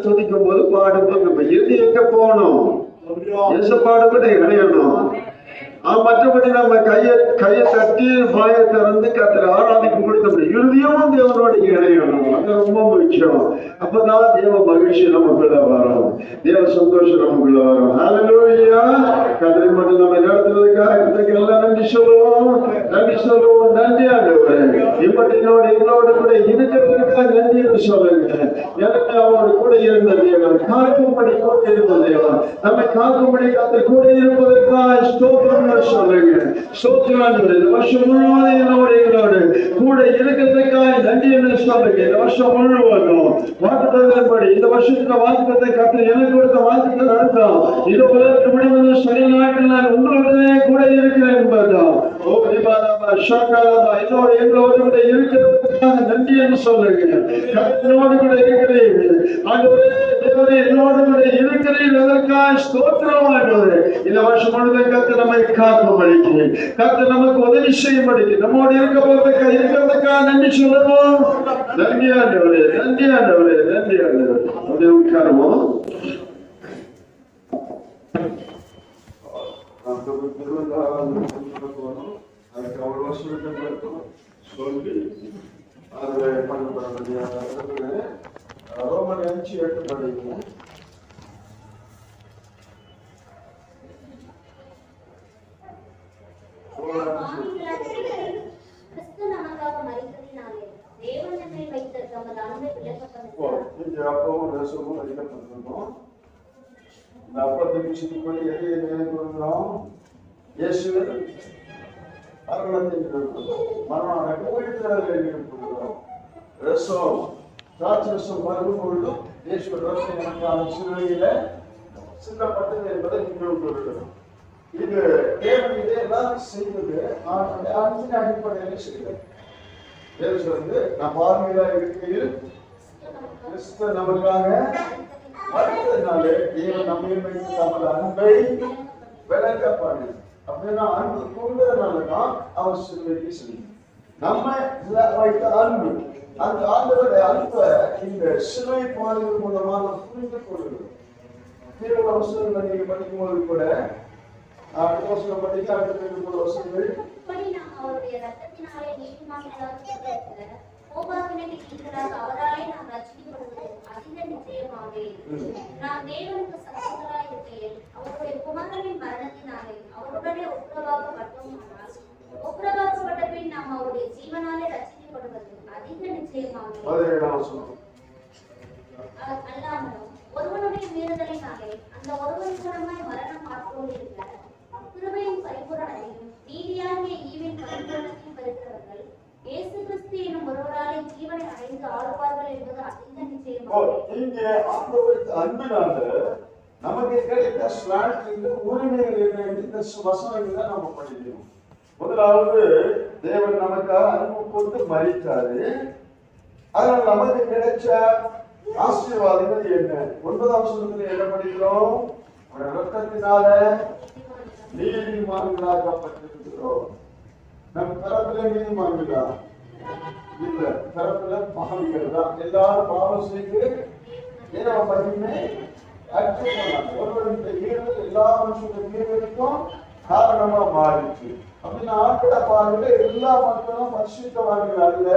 துதிக்கும் போது பாடும்போது நம்ம இறுதி எங்க போகணும்? பாடுபட்டு இணையணும். மற்றபடி நம்ம கையை தட்டி வாயை திறந்து கத்திர ஆராதிக்கும் கொடுத்த இறுதியும் தேவனோட இணையணும். அது ரொம்ப முக்கியம். அப்பதான் தேவ மகிழ்ச்சி நமக்குள்ள வரும், தேவ சந்தோஷம் நமக்குள்ள வரும். ஹல்லேலூயா. கத்திரை மட்டும் நம்ம நடத்துறதுக்காக எல்லாம் நன்றி சொல்லுவோம், நன்றி சொல்லுவோம். நன்றி ஆண்டவரே. இப்படினோடு எங்களோடு கூட இருக்கிறதுக்காக நன்றி என்று சொல்லுங்க. எனக்கு அவரோடு கூட இருந்த தேவன், காக்கும்படி கூட இருந்த தேவன், நம்மை காக்கும்படி கத்திர கூட இருப்பதற்காக ஸ்தோத்திரம் சொல்லுங்க. ஸ்தோத்திரம். இந்த வருஷம் முழுவதும் எங்களோடு கூட இருக்கிறதுக்காக நன்றி என்று சொல்லுங்க. இந்த வருஷம் முழுவதும் வாக்குத்தத்தப்படி இந்த வருஷத்துக்கு வாக்குத்தத்தை கற்று எனக்கு கொடுத்த வாக்குத்தத்தை அர்த்தம் இது உலகத்துக்கு முடிவது சரி நாட்டில் நான் உங்களுடனே கூட இருக்கிறேன் என்பதுதான். ஓ ரிபாலா ஷாகாலா என்னோட எங்களோடு கூட இருக்கிறதுக்காக நன்றி என்று சொல்லுங்க. என்னோடு கூட இருக்கிறீர்கள் ஆண்டவரே, தேவரே என்னோடு கூட இருக்கிறீர்கள், அதற்காக ஸ்தோத்திரம் ஆண்டவரே. இந்த வருஷம் முழுவதும் கர்த்தர் நம்மை காக்கும்படிக்கு, கர்த்தர் நமக்கு உதவி செய்யும்படிக்கு, நம்மோடு இருக்கிறதுக்காக நன்றி சொல்லுவோம். நன்றி ஆண்டவரே, நன்றி ஆண்டவரே, நன்றி ஆண்டவரே. அப்படியே உட்காருவோம். அதுக்கு அவ்வளோ வருஷம் சொல்லி அது பண்ண ரோமன் 5:8 படிக்கணும். அப்பவும் ரசமும் அதிகப்படுத்தணும். இந்த அப்பத்தை விஷயத்துக்குள்ளே எதையை நினைக்கிறோம்? இயேசு மரணத்தின் மரணம் இருக்கிறோம். ரசம் திராட்சரசம் மறுபொழுதும் இயேசு ரசம் எனக்கான சிலுவையில சின்னப்பட்டது என்பதை நீங்கள் கொள்ளணும். இது தேவன் இதையெல்லாம் செய்வது அன்பின் அடிப்படையில் செய்வது. நான் பார்வையில இருக்கையில் கிறிஸ்து நமக்காக மறுத்ததினாலே தேவன் நம்மையும் வைத்து தமது அன்பை விளக்கப்பாடு. அப்படின்னா அன்பு கூடுதலானதான் அவர் சிலுவைக்கு செய்யும். நம்ம வைத்த அன்பு, அந்த ஆண்டவருடைய அன்பை இந்த சிலுவை பாடுகள் மூலமாக புரிந்து கொள்ளுங்கள். தீவிர அவசரங்களை நீங்க படிக்கும் போது கூட அவசரம் படிக்க அடுத்த அவசரங்கள் அவராலே நாம் ரட்சிக்கப்படுவது அதிக நிச்சயமாவே. நாம் தேவனுக்கு சகோதரராய் இருக்கையில் அவருடைய குமாரனின் மரணத்தினாலே அவருடனே ஒப்புரவாக்கப்பட்டோமானால், ஒப்புரவாக்கப்பட்ட பின் நாம் அவருடைய ஜீவனாலே ரட்சிக்கப்படுவது அதிக நிச்சயமாவே. அல்லாமலும் ஒருவனுடைய மீறுதலினாலே அந்த ஒருவன் மூலமாய் மரணம் பார்த்துக்கொண்டிருக்க கிருபையின் பரிபூரணத்தையும் நீதியாகிய ஈவின் பரிபூரணத்தையும் பெறுகிறவர்கள் இயேசு கிறிஸ்து என்னும் ஒருவராலே ஜீவனை அடைந்து ஆளுவார்கள் என்பது அதிக நிச்சயமாகும். இங்கே ஆண்டவருக்கு அன்பினால நமக்கு கிடைத்த ஸ்லாட்டில் உரிமைகள் என்ன என்று இந்த வசனங்களை நம்ம படிக்கிறோம். முதலாவது தேவன் நமக்காக அன்பு கொண்டு மரித்தாரு. அதனால நமக்கு கிடைச்ச ஆசீர்வாதங்கள் என்ன? 9ஆம் வசனத்தில் என்ன படிக்கிறோம்? ரத்தத்தினால நீதிமான்களாக்கப்பட்டிருக்கிறோம். நம் தரப்புல நீதிமான்களா இல்ல, தரப்புல மகன்கள் தான். எல்லாரும் பாவம் செய்து ஏன்னா மட்டுமே ஒருவருடைய வீடு எல்லா மனுஷனுடைய வீடுகளுக்கும் காரணமா மாறிச்சு. அப்படின்னா ஆட்கள பார்வையில எல்லா மக்களும் பரிசுத்தவான்கள் அல்ல,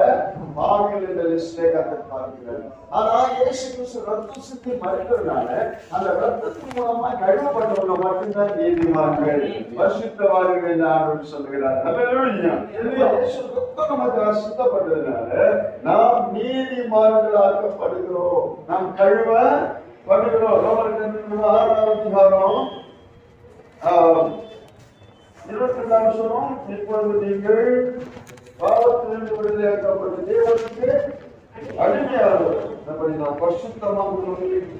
பாவிகள் என்ற லிஸ்டே கற்றுப்பார்கள். ஆனா இயேசு கிறிஸ்து ரத்தம் சிந்தி மறித்ததுனால அந்த ரத்தத்தின் மூலமா கழுவப்பட்டவங்க மட்டும்தான் நீதிமான்கள், பரிசுத்தவான்கள் என்று ஆண்டவர் சொல்லுகிறார். ஹல்லேலூயா. இயேசு ரத்தம் நமக்கு சுத்தப்பட்டதுனால நாம் நீதிமான்களாக்கப்படுகிறோம், நாம் கழுவப்படுகிறோம். ரோமர் 6ஆம் அதிகாரம் 22ஆம் வசனம், இப்பொழுது நீங்கள் பாவத்திலிருந்து விடுதலையாக்கப்பட்ட தேவனுக்கு அடிமையாளர்கள். நாம் பரிசுத்தமாக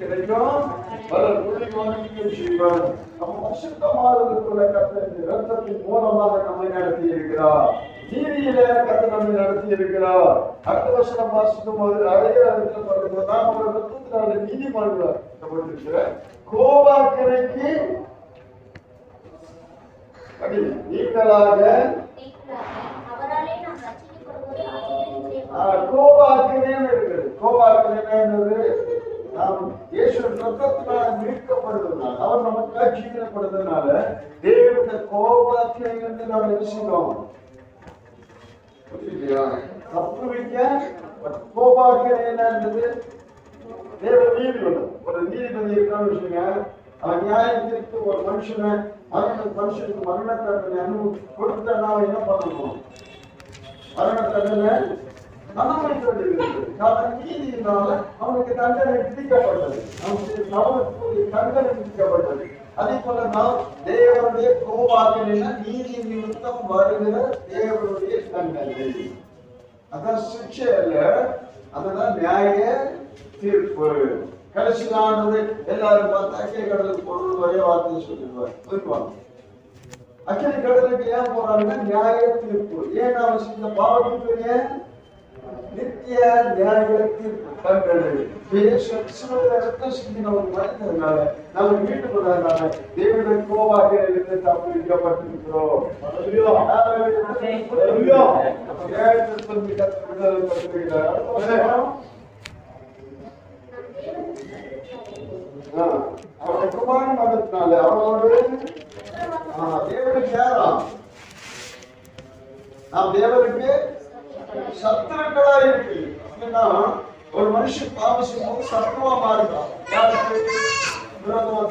கிடைக்கும் பல புள்ளிமானிக்கு செய்வார். நம்ம பரிசுத்தமானதுக்குள்ள கர்த்தர் ரத்தத்தின் மூலமாக நம்மை நடத்தி இருக்கிறார். நீதியில கர்த்தர் நம்மை நடத்தி இருக்கிறார். அடுத்த வருஷம் வாசிக்கும் போது அடையாளத்தில் பார்க்கும்போது நாம் ஒரு ரத்தத்தினால நீதிமான்கள் கோபாக்கரைக்கு நீங்களாக கோபாக்கினேன்னு இருக்குது. கோபாக்கினேன்னு நாம் இயேசு ரத்தத்தினால மீட்கப்படுவதனால, அவர் நமக்காக ஜீவனப்படுவதனால தேவனுடைய கோபாக்கினை நாம் நினைச்சுக்கோம். தப்பு வைக்க கோபாக்கினை என்னது? தேவ நீதி ஒன்று. ஒரு நீதிபதி இருக்கான்னு வச்சுங்க, அவன் நியாயத்திற்கு ஒரு மனுஷனுக்கு மரண தண்டனை அனுமதி கொடுத்த நாம் என்ன பண்ணணும்? மரண தண்டனை அனுமதிக்க வேண்டியிருக்கிறது. காரணம் நீதியினால அவனுக்கு தண்டனை விதிக்கப்பட்டது, அவனுக்கு தண்டனை விதிக்கப்பட்டது. அதே போல நாம் தேவனுடைய கோபாக்கினை நீதி நிமித்தம் வருகிற தேவனுடைய தண்டனை. அதான் சிக்ஷை அல்ல, அதுதான் நியாய தீர்ப்பு. கடைசியானது எல்லாரும் பார்த்தா கடலுக்கு பொருள் ஒரே வார்த்தையை சொல்லிடுவார். அக்கினி கடலுக்கு ஏன் போறாங்கன்னா நியாய தீர்ப்பு. ஏன் அவன் செஞ்ச பாவத்துக்கு நித்திய நியாய தீர்ப்பு கண்டது. ரத்தம் சிந்தின ஒரு மனிதனால நம்ம வீட்டுக்கு வந்ததுனால தேவனுடைய கோபாக்கிலிருந்து தப்பிக்கப்பட்டிருக்கிறோம். அவருடைய குமாரன் மகத்தினால அவனோடு தேவனுக்கு யாராம்? நாம் தேவனுக்கு சத்துருக்களா இருக்கு. ஒரு மனுஷன் பாவம் செய்யும்போது சத்துருவா மாறுதான். யாருக்கு?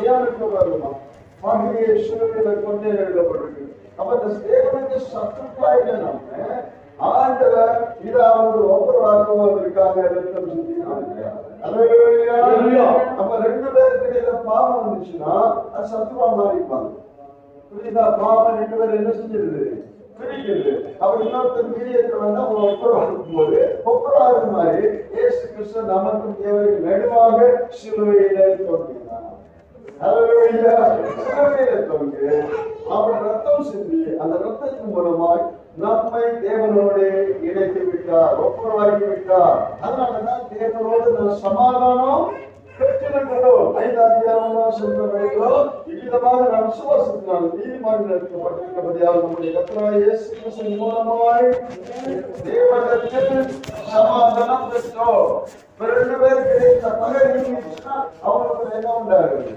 தேவனுக்கு வருமா மகிழ்ச்சியை சிலுவையில கொண்டே எழுதப்பட்டிருக்கு. அப்ப இந்த தேவனுக்கு சத்துருக்களா இல்லை. நம்ம ஆண்டவர் இதை அவங்க ஒவ்வொருவருக்காக ரத்தம் சிந்தினாங்க. அப்ப ரெண்டு பேருக்கு இடையில பாவம் வந்துச்சுன்னா அது சத்துருவா மாறிப்பாங்க. புரியுதா? பாவம் ரெண்டு பேரும் என்ன செஞ்சிருது? பிரிக்குது. அவர் இன்னொருத்தர் பிரியத்தை வந்து அவங்க ஒப்புரவாகும் போது ஒப்புரவாகும் மாதிரி இயேசு கிறிஸ்து நமக்கும் தேவனுக்கு நடுவாக சிலுவையிலே தோன்றினார். சிலுவையிலே தோன்றி அவர் ரத்தம் சிந்தி அந்த ரத்தத்தின் மூலமாய் நம்மை தேவனோடு இணைத்து விட்டார், ஒப்புரவாக்கி விட்டார். அதனாலதான் தேவனோடு நம்ம சமாதானம் பெற்றிருக்கிறோம். 5ஆம் அதிகாரம் சொல்றோ இவ்விதமாக நாம் விசுவாசத்தினால் நீதிமான்கள் இருக்கப்பட்டிருக்கிறபடியால் நம்முடைய கர்த்தராகிய இயேசு கிறிஸ்துவின் மூலமாய் தேவனிடத்தில் சமாதானம் பெற்றோம். ரெண்டு பேருக்கு இந்த பகை நீங்கிச்சுன்னா அவங்களுக்கு என்ன உண்டாகுது?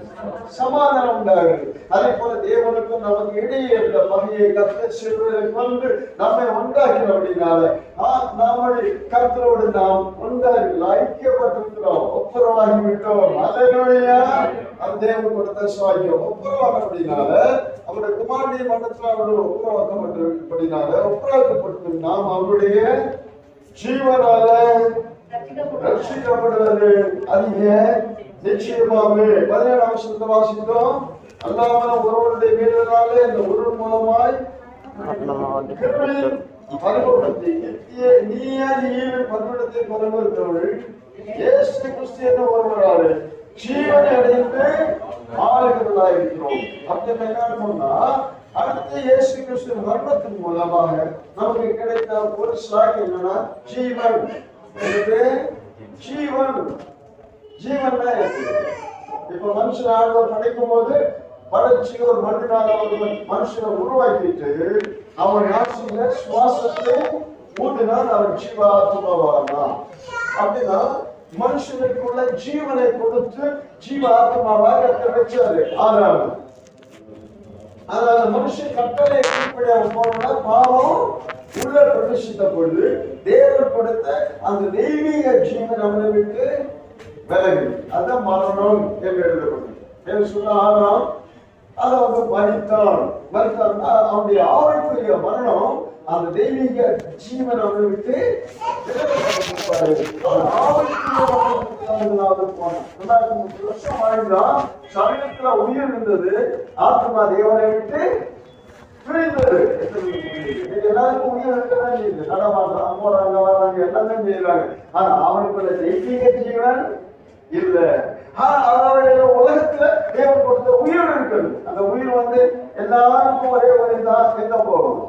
சமாதானம் உண்டாகுது. அதே போல தேவனுக்கும் நமக்கு இடையே இருந்த பகையை கர்த்தர் சிலுவையில் கொண்டு நம்மை உண்டாக்கினபடினால நம்முடைய கர்த்தரோடு நாம் உண்டாகி ஐக்கியப்பட்டிருக்கிறோம், ஒப்புரவாகி விட்டோம். அல்லேலூயா! அந்த தேவன் கொடுத்த சாக்கியம் ஒப்புரவாக்கப்படினால அவருடைய குமாரனுடைய மண்டலத்தில் அவர்கள் ஒப்புரவாக்கப்பட்டிருப்படினால ஒப்புரவாக்கப்பட்டு நாம் அவருடைய ஜீவனால ரட்சிக்கப்படுவது அதிக நிச்சயமாகவே. 17ஆம் வசனத்தை வாசித்தோம். அல்லாமல் ஒருவருடைய மீறலாலே அந்த ஒருவர் மூலமாய் பரிபூரணத்தை பரிபூரணத்தவர்கள் இயேசு கிறிஸ்து என்ற ஒருவராலே ஜீவனை அடைந்து ஆளுகிறவர்களாயிருக்கிறோம். அப்படி என்னன்னா அடுத்த இயேசு கிறிஸ்து மரணத்தின் மூலமாக நமக்கு கிடைத்த ஒரு சாக்கு என்னன்னா ஜீவன். ஜீவன் ஜீவன் இப்ப மனுஷன் ஆழ்வார் படைக்கும் போது படைச்சு ஒரு மண்ணினால ஒரு மனுஷனை உருவாக்கிட்டு அவன் நாசியில சுவாசத்தை ஊட்டினால் அவன் ஜீவாத்மாவானா. அப்படின்னா மனுஷனுக்குள்ள ஜீவனை கொடுத்து ஜீவ ஆத்மாவாக வச்சாரு ஆறாவது. அதனால மனுஷன் கட்டளை கீழ்ப்படியாக போனா பாவம் உள்ள பிரவேசித்த பொழுது தேவன் கொடுத்த அந்த தெய்வீக ஜீவன் அவனை விட்டு விலகு. அதான் மரணம் என்று எழுதப்பட்டது. சொன்ன ஆறாம் அதை வந்து மறித்தான். மறித்தான்னா அவனுடைய ஆவிக்குரிய மரணம் அந்த தெய்வீக ஜீவன் அவனை விட்டு சமயத்துல உயிர் இருந்தது, ஆத்மா தேவனை விட்டு பிரிந்தது. எல்லாருக்கும் உயிர் இருக்கதான் செய்யுது, நடமாடுறாங்க, போறாங்க, வர்றாங்க, எல்லாமே செய்யறாங்க. ஆனா அவனுக்குள்ள தெய்வீக ஜீவன் இல்ல. அவருடைய உலகத்துல தேவன் கொடுத்த உயிர் இருக்குது. அந்த உயிர் வந்து எல்லாருக்கும் ஒரே ஒரு தான் எங்க போகும்?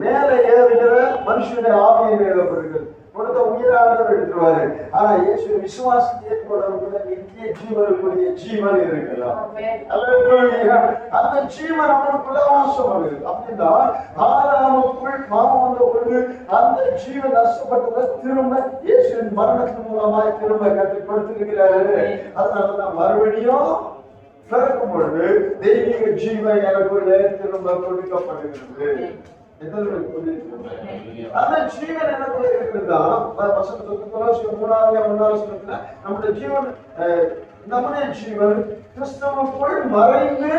மேல ஏறுகிற மனுஷனுடைய ஆவியை எழுதப்படுகிறது. கொடுத்த உயிரானவர் எடுத்துருவாரு. ஆனா இயேசு விசுவாசத்தை ஏற்படுறவங்க நித்திய ஜீவனுக்குரிய ஜீவன் இருக்கலாம். அந்த ஜீவன் அவனுக்குள்ள வாசம் வருது. அப்படின்னா ஆறாமுக்குள் பாவம் வந்த பொழுது அந்த ஜீவன் நஷ்டப்பட்டதை திரும்ப இயேசுவின் மரணத்தின் மூலமாய் திரும்ப கட்டுப்படுத்திருக்கிறாரு. அதனாலதான் மறுபடியும் பிறக்கும் பொழுது தெய்வீக ஜீவன் எனக்குள்ள திரும்ப கொடுக்கப்படுகிறது. அந்த ஜீவன் எனக்குள்ள இருக்குதா? நம்முடைய ஜீவன் கிறிஸ்தவனுக்குள் மறைந்து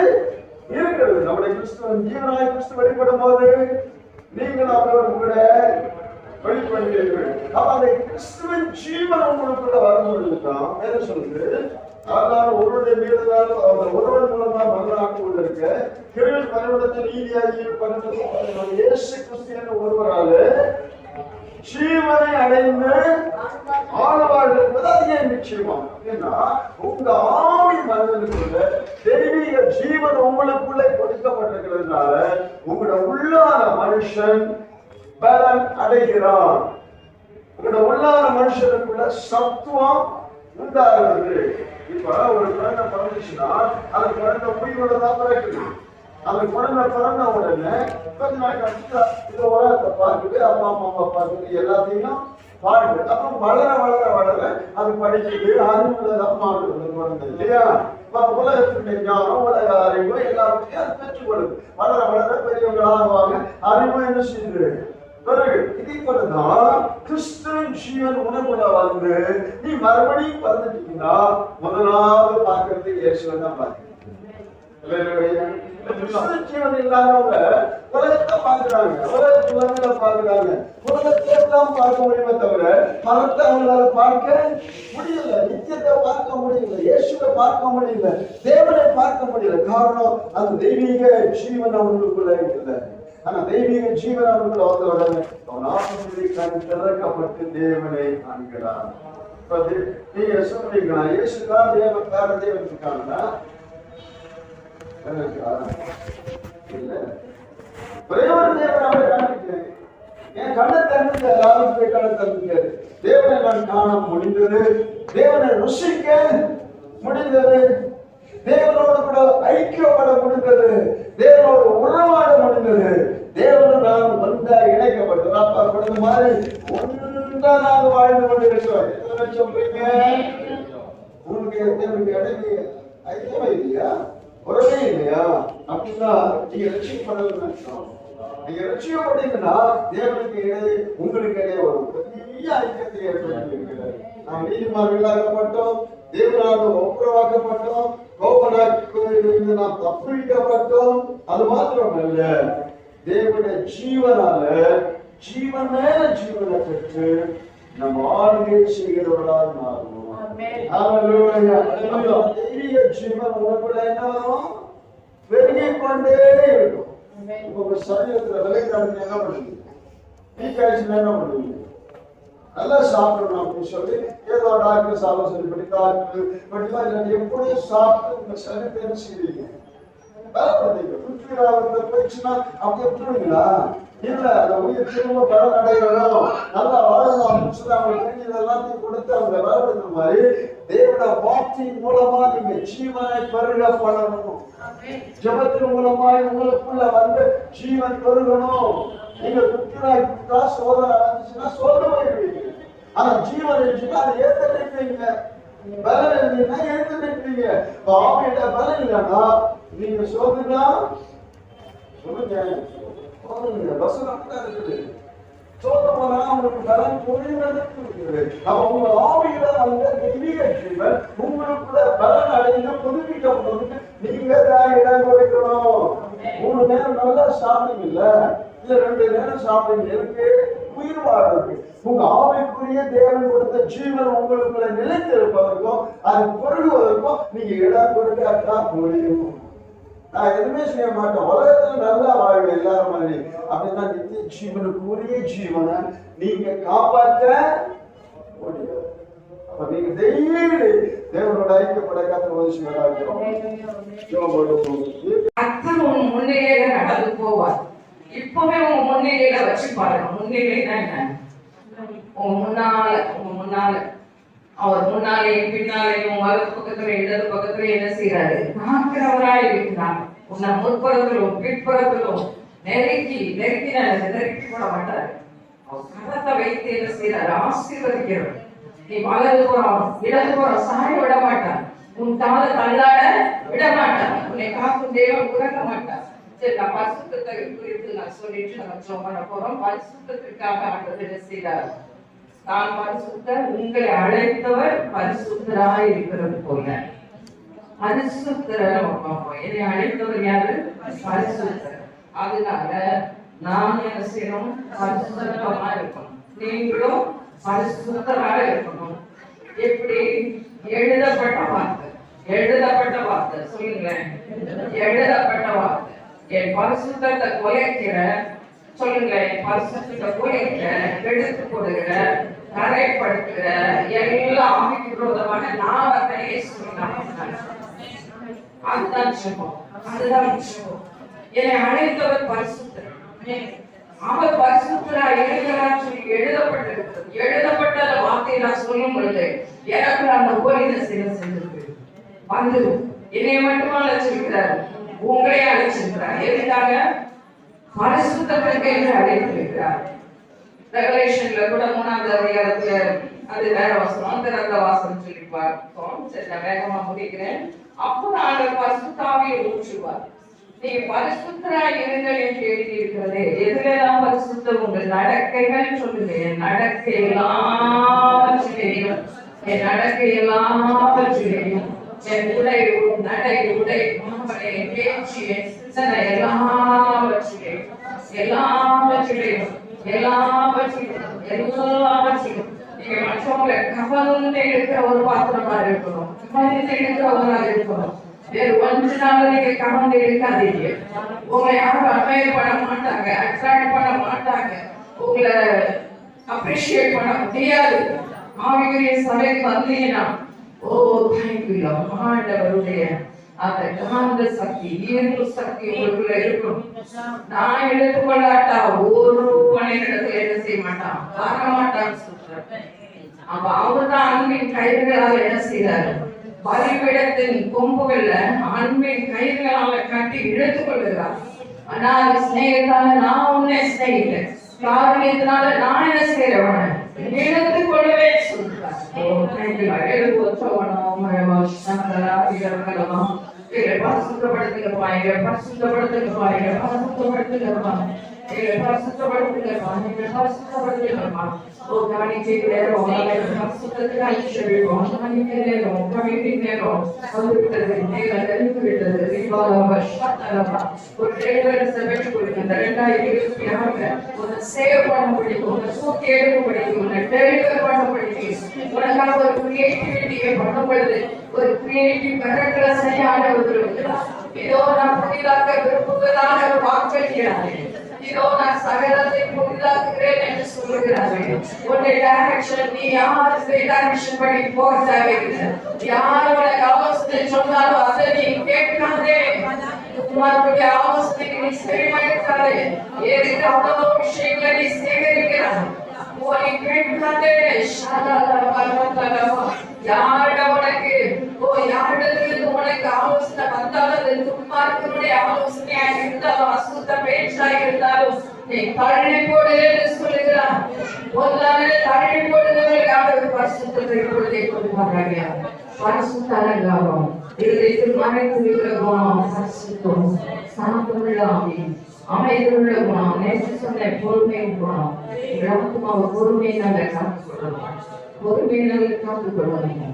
இருக்கிறது. நம்முடைய கிறிஸ்தவன் ஜீவனாய் கிறிஸ்து வெளிப்படும் போது நீங்கள் அவரோடு கூட வெளிப்படுகிறீர்கள். அப்ப அந்த கிறிஸ்துவின் ஜீவன் உங்களுக்குள்ள வரும்போதுதான் என்ன சொல்லுது? அதனால ஒருவருடைய மீதுதான் ஒருவர் மூலமா மகனாக இருக்க கிருவில் பரிவர்த்தனை நீதியாகிய பரிவர்த்தனை இயேசு கிறிஸ்து என்ற ஒருவரால ஜீவனை அடைந்து ஆழ்வாழ் என்பது அதிக நிச்சயமா. ஏன்னா உங்க ஆவி மனதிற்குள்ள தெய்வீக ஜீவன் உங்களுக்குள்ளே கொடுக்கப்பட்டிருக்கிறது. இருக்கிறதுனால உங்களோட உள்ளான மனுஷன் பலன் அடைகிறான். உங்களோட உள்ளான மனுஷனுக்குள்ள சத்துவம் உண்டாகிறது. இப்ப ஒரு குழந்தை பிறந்துச்சுன்னா அந்த குழந்தை உயிரோட தான் பிறக்குது. அந்த குழந்தை பிறந்த உடனே கொஞ்ச நாள் கழிச்சு இந்த உலகத்தை பார்க்குது, அம்மா அம்மா பார்க்குது, எல்லாத்தையும் பாடுது. அப்புறம் வளர வளர வளர அது படிக்குது, அறிவுள்ளதான் மாறுது குழந்தை இல்லையா? உலகத்துடைய ஞானம், உலக அறிவு எல்லாத்தையும் அது பெற்றுக்கொள்ளுது. வளர வளர பெரியவங்களாக அறிவு என்ன செய்யுது பிறகு. இதே போலதான் கிறிஸ்துவின் ஜீவன் உணவுல வந்து நீ மறுபடியும் பிறந்துட்டீங்கன்னா முதலாவது பார்க்கறது இயேசுவை தான் பார்க்க. ஜீவன் இல்லாதவங்க உலகத்தை பார்க்கிறாங்க, உலகத்துல பார்க்கிறாங்க, உலகத்தை எல்லாம் பார்க்க முடியுமே தவிர மரத்தை அவங்களால பார்க்க முடியல, நித்தியத்தை பார்க்க முடியல, இயேசுவை பார்க்க முடியல, தேவனை பார்க்க முடியல. காரணம் அந்த தெய்வீக ஜீவன் அவங்களுக்குள்ள இருக்குல்ல. ஆனா தெய்வீக ஜீவன் அவங்களுக்குள்ள வந்த உடனே அவன் ஆத்மீக கண் திறக்கப்பட்டு தேவனை காண்கிறான். நீங்க சொல்றீங்களா இயேசு தான் தேவன், வேற தேவன் இருக்காங்கன்னா இல்ல, ஒரே ஒரு தேவன் அவரை காண்பிக்கிறேன். என் கண்ணை திறந்து எல்லாரும் போய் கண்ணை திறந்துக்காரு. தேவனை நான் காண முடிந்தது, தேவனை ருசிக்க முடிந்தது, தேவனோடு கூட ஐக்கியப்பட முடிந்தது, தேவனோடு உறவாட முடிந்தது, தேவனோடு நான் வந்தா இணைக்கப்பட்டது. அப்பா கொடுத்த மாதிரி ஒன்றா நாங்கள் வாழ்ந்து கொண்டு இருக்கிறோம். எத்தனை சொல்றீங்க? உங்களுக்கு தேவனுக்கு இடையே ஐக்கியமா இல்லையா, உறவே இல்லையா? அப்படின்னா நீங்க ரட்சிக்கப்படணும்னு நினைச்சோம். நீங்க ரட்சிக்கப்பட்டீங்கன்னா தேவனுக்கு இடையே உங்களுக்கு இடையே ஒரு பெரிய ஐக்கியத்தை ஏற்படுத்தி நாம் நீதிமான்களாக்கப்பட்டோம், தேவனாக ஒப்புரவாக்கப்பட்டோம், கோபனாக்கு நாம் தப்பிக்கப்பட்டோம். அது மாத்திரமல்ல, தேவனுடைய ஜீவனால ஜீவன் மேல ஜீவனை பெற்று நம்ம ஆளுகை செய்கிறவர்களால் மாறுவோம். தெய்வீக ஜீவன் உங்களுக்குள்ள என்ன பெருகிக் கொண்டே இருக்கும். உங்க சரீரத்துல விளையாடுறது என்ன பண்ணுவீங்க? என்ன பண்ணுவீங்க? நல்லா சாப்பிடணும் அப்படின்னு சொல்லி ஏதோ டாக்டர் ஆலோசனை படி டாக்டர் எப்படி சாப்பிட்டு உங்க சரீரத்தை என்ன செய்வீங்க? போயிடுச்சுன்னா அப்படி எப்படிங்களா? இல்ல, அந்த உயிர் திரும்ப பலன் அடையணும், நல்லா வளரணும் அப்படின்னு சொல்லி அவங்களுக்கு தெரிஞ்சது எல்லாத்தையும் கொடுத்து அவங்க வளர்ந்த மாதிரி தேவனுடைய வார்த்தையின் மூலமா நீங்க ஜீவனை பெருக பழகணும். ஜபத்தின் மூலமாய் உங்களுக்குள்ள வந்து ஜீவன் பெருகணும். நீங்க குற்றா சோதனை நடந்துச்சுன்னா சோதனை போயிடுவீங்க. ஆனா ஜீவன் இருந்துச்சுன்னா அதை ஏத்துட்டீங்க, பலன் இருந்தீங்கன்னா ஏத்துட்டீங்க. ஆமையில பலன் இல்லைன்னா நீங்க சோதனா சொல்லுங்க, வசனம் இருக்குது. சோதனை உங்களுக்கு பலன் புரியுது. அவங்க ஆமையில அந்த தெய்வீக ஜீவன் உங்களுக்குள்ள பலன் அடைந்து புதுப்பிக்கப்படுறதுக்கு நீங்க தான் இடம் கொடுக்கணும். 3 நேரம் நல்லா சாப்பிடுங்க இல்ல 2 நேரம் சாப்பிடுங்க. இருக்கு உயிர் வாழ்றதுக்கு உங்க ஆமைக்குரிய தேவன் கொடுத்த ஜீவன் உங்களுக்குள்ள நிலைத்து இருப்பதற்கும் அது பெருகுவதற்கும் நீங்க இடம் கொடுக்காதான் முடியும். நான் எதுவுமே செய்ய மாட்டேன், உலகத்துல நல்லா வாழ்வேன் எல்லாரும் மாதிரி அப்படின்னா நித்திய ஜீவனுக்குரிய ஜீவனை நீங்க காப்பாற்ற முடியும். அப்ப நீங்க டெய்லி தேவனோட ஐக்கியப்பட உன் முன்னிலையில நடந்து போவார். இப்பவே உங்க முன்னிலையில வச்சு பாருங்க. முன்னிலைன்னா என்ன? உங்க முன்னால அவர் முன்னாலே பின்னாலேயும் வலது பக்கத்துல இடது பக்கத்துல என்ன செய்யறாரு? பார்க்கிறவராய் இருக்கிறார். உன்னை முற்புறத்திலும் பிற்புறத்திலும் நெருக்கி போட மாட்டாரு. அவர் கரத்தை வைத்து என்ன செய்யறாரு? ஆசீர்வதிக்கிறார். நீ வலது புறம் இடது புறம் சாய விட மாட்டார். உன் காலை தள்ளாட விட மாட்டார். உன்னை காக்கும் தேவன் உறங்க மாட்டார். சரி, நான் பரிசுத்தத்தை குறித்து நான் சொல்லிட்டு நம்ம ஜெபம் பண்ண போறோம். பரிசுத்தத்திற்காக ஆண்டவர் என்ன செய்யறார்? நான் பரிசுத்தர், உங்களை அழைத்தவர் பரிசுத்தராய் இருக்கிறது போல. பரிசுத்தரை நம்ம பார்ப்போம். என்னை அழைத்தவர் யாரு? பரிசுத்தர். அதனால நான் என்ன செய்யணும்? பரிசுத்தமா இருக்கணும். நீங்களும் பரிசுத்தராக இருக்கணும். எப்படி? எழுதப்பட்ட வார்த்தை சொல்லுங்களேன். எழுதப்பட்ட வார்த்தை. என் பரிசுத்தத்தை கொலைக்கிற சொல்லுங்களேன். என் பரிசுத்தத்தை கொலைக்கிற, எடுத்து கொடுக்கிற, கரைப்படுத்துகிற எல்லா ஆவிக்கு விரோதமான நாவத்தையே சொல்லலாம். அதுதான் ஜெபம். என்னை அழைத்தவர் பரிசுத்தர், அவர் பரிசுத்தராய் இருக்கிறார் சொல்லி எழுதப்பட்டிருக்கிறது. எழுதப்பட்ட அந்த வார்த்தையை நான் சொல்லும் பொழுது எனக்கு அந்த ஓரின செஞ்சிருக்கு. வந்து என்னை மட்டும் அழைச்சிருக்கிறார், உங்களே அழைச்சிருக்கிறார். எதுக்காக? பரிசுத்தத்திற்கு என்று அழைத்திருக்கிறார். ரெவலேஷன்ல கூட 3ஆவது அதிகாரத்துல அது வேற வசனம், திறந்த வாசல் சொல்லி பார்த்தோம். சரி, நான் வேகமா முடிக்கிறேன். அப்போ நாங்கள் பரிசுத்தாவியை ஊற்றுவார். நீங்க பரிசுத்தராய் இருங்கள் என்று எழுதியிருக்கிறதே. எதுலாம் பரிசுத்தம்? உங்கள் நடக்கைகள் சொல்லுங்க. என் நடக்கை எல்லாவற்றிலேயும், என் நடக்கை எல்லாவற்றிலேயும், என் உடை, நடை, உடை, மாமனை, பேச்சு, என் சிந்தனை எல்லாவற்றிலேயும், எல்லாவற்றிலேயும், எல்லாவற்றிலும், எல்லாவற்றிலும் நீங்க மற்றவங்களை கவர்ந்து எடுக்கிற ஒரு பாத்திரமா இருக்கணும், கவர்ந்து எடுக்கிறவங்களா இருக்கணும். வேறு ஒன்றுனால நீங்க கவர்ந்து எடுக்காதீங்க. உங்களை யாரும் அட்மையர் பண்ண மாட்டாங்க, அட்ராக்ட் பண்ண மாட்டாங்க, உங்களை அப்ரிஷியேட் பண்ண முடியாது. ஆவிக்குரிய சபைக்கு வந்தீங்கன்னா, ஓ தேங்க்யூ, ஆண்டவருடைய அந்த காந்த சக்தி, ஈர்ப்பு சக்தி உங்களுக்குள்ள இருக்கும். நான் எடுத்துக்கொள்ளாட்டா ஒரு மனிதனிடத்துல என்ன செய்ய மாட்டான், வர மாட்டான்னு சொல்றேன். அப்ப அவர்தான் அன்பின் கயிறுகளால் என்ன செய்தாரு? பலிபீடத்தின் கொம்புகள்ல அன்பின் கயிறுகளால கட்டி இழுத்துக் கொள்கிறார். ஆனா அது சிநேகத்தால நான் உன்னை சிநேகித்தேன், காரணத்தினால நான் என்ன செய்யறவன இழுத்துக் கொள்ளவே சொல்றார். பரிசுத்தப்படுத்துங்கப்பா, பரிசுத்தப்படுத்துங்கப்பா, பரிசுத்தப்படுத்துங்கப்பா, பரிசுத்தப்படுத்துங்கப்பா. ஓ காணிக்கை நேரம், பரிசுத்தத்துக்கு ஐஸ்வர்யம், காணிக்கை நேரம், கமிட்டி நேரம் வந்துவிட்டது, நீங்கள் தெரிந்துவிட்டது. ஒரு டேட்டர்ஸை பெற்றுக் கொடுக்கின்ற 2026 உன்னை சேவ் பண்ண பிடிக்கும், உன்னை தூக்கி எடுக்க பிடிக்கும், உன்னை டெலிவர் பண்ண பிடிக்கும். உனக்காக ஒரு கிரியேட்டிவிட்டியை பண்ண பொழுது ஒரு கிரியேட்டிவ் கரெக்டா செய்யாத ஒரு இதோ நான் புதிதாக விரும்புவதாக வாக்களிக்கிறாரே, இதோ நான் சகலத்தை புதிதாக்குகிறேன் என்று சொல்லுகிறாரே. உன்னை டைரக்ஷன், நீ யாருக்கு டைரக்ஷன் பண்ணி போக தேவையில்லை. யார் உனக்கு ஆலோசனை சொன்னாலும் அதை நீ கேட்காதே. உன்னுடைய ஆலோசனைக்கு நீ செவிமடுக்காதே. ஏற்க அவ்வளவு விஷயங்களை நீ சேகரிக்கிறாய். நீ கேட்காதே. யாருட உனக்கு யாரிடத்திலிருந்து உனக்கு ஆலோசனை வந்தாலும் அது துன்மார்க்கனுடைய ஆலோசனையாக இருந்தாலும் அசுத்த பேச்சாக இருந்தாலும் நீ தள்ளி போடு என்று சொல்லுகிறார். முதலாவது தள்ளி போடுவதற்காக பரிசுத்தத்தை பொழுதை கொடுப்பாங்க. பரிசுத்த அலங்காரம், இருதயத்தில் மறைந்திருக்கிற குணம் பரிசுத்தம், சாந்தமுள்ள ஆவி, அமைதியுள்ள குணம், நேற்று சொன்ன பொறுமையின் குணம். ஆத்மாவை பொறுமையை நாங்கள் காத்துக்கொள்ளலாம், பொறுமையை நாங்கள் காத்துக்கொள்ளலாம்.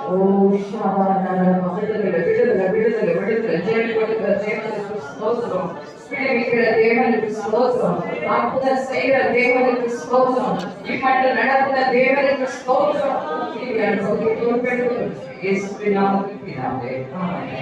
ஓ விடுதலை விடுதலை விடுதலை விடுதலை ஜெயப்படுகிற தேவனுக்கு ஸ்தோத்திரம், விடுவிக்கிற தேவனுக்கு ஸ்தோத்திரம், அற்புதம் செய்கிற தேவனுக்கு ஸ்தோத்திரம், இப்பட்டு நடக்கிற தேவனுக்கு ஸ்தோத்திரம். இயேசுவின் நாமத்தில் பிதாவே, ஆமென்.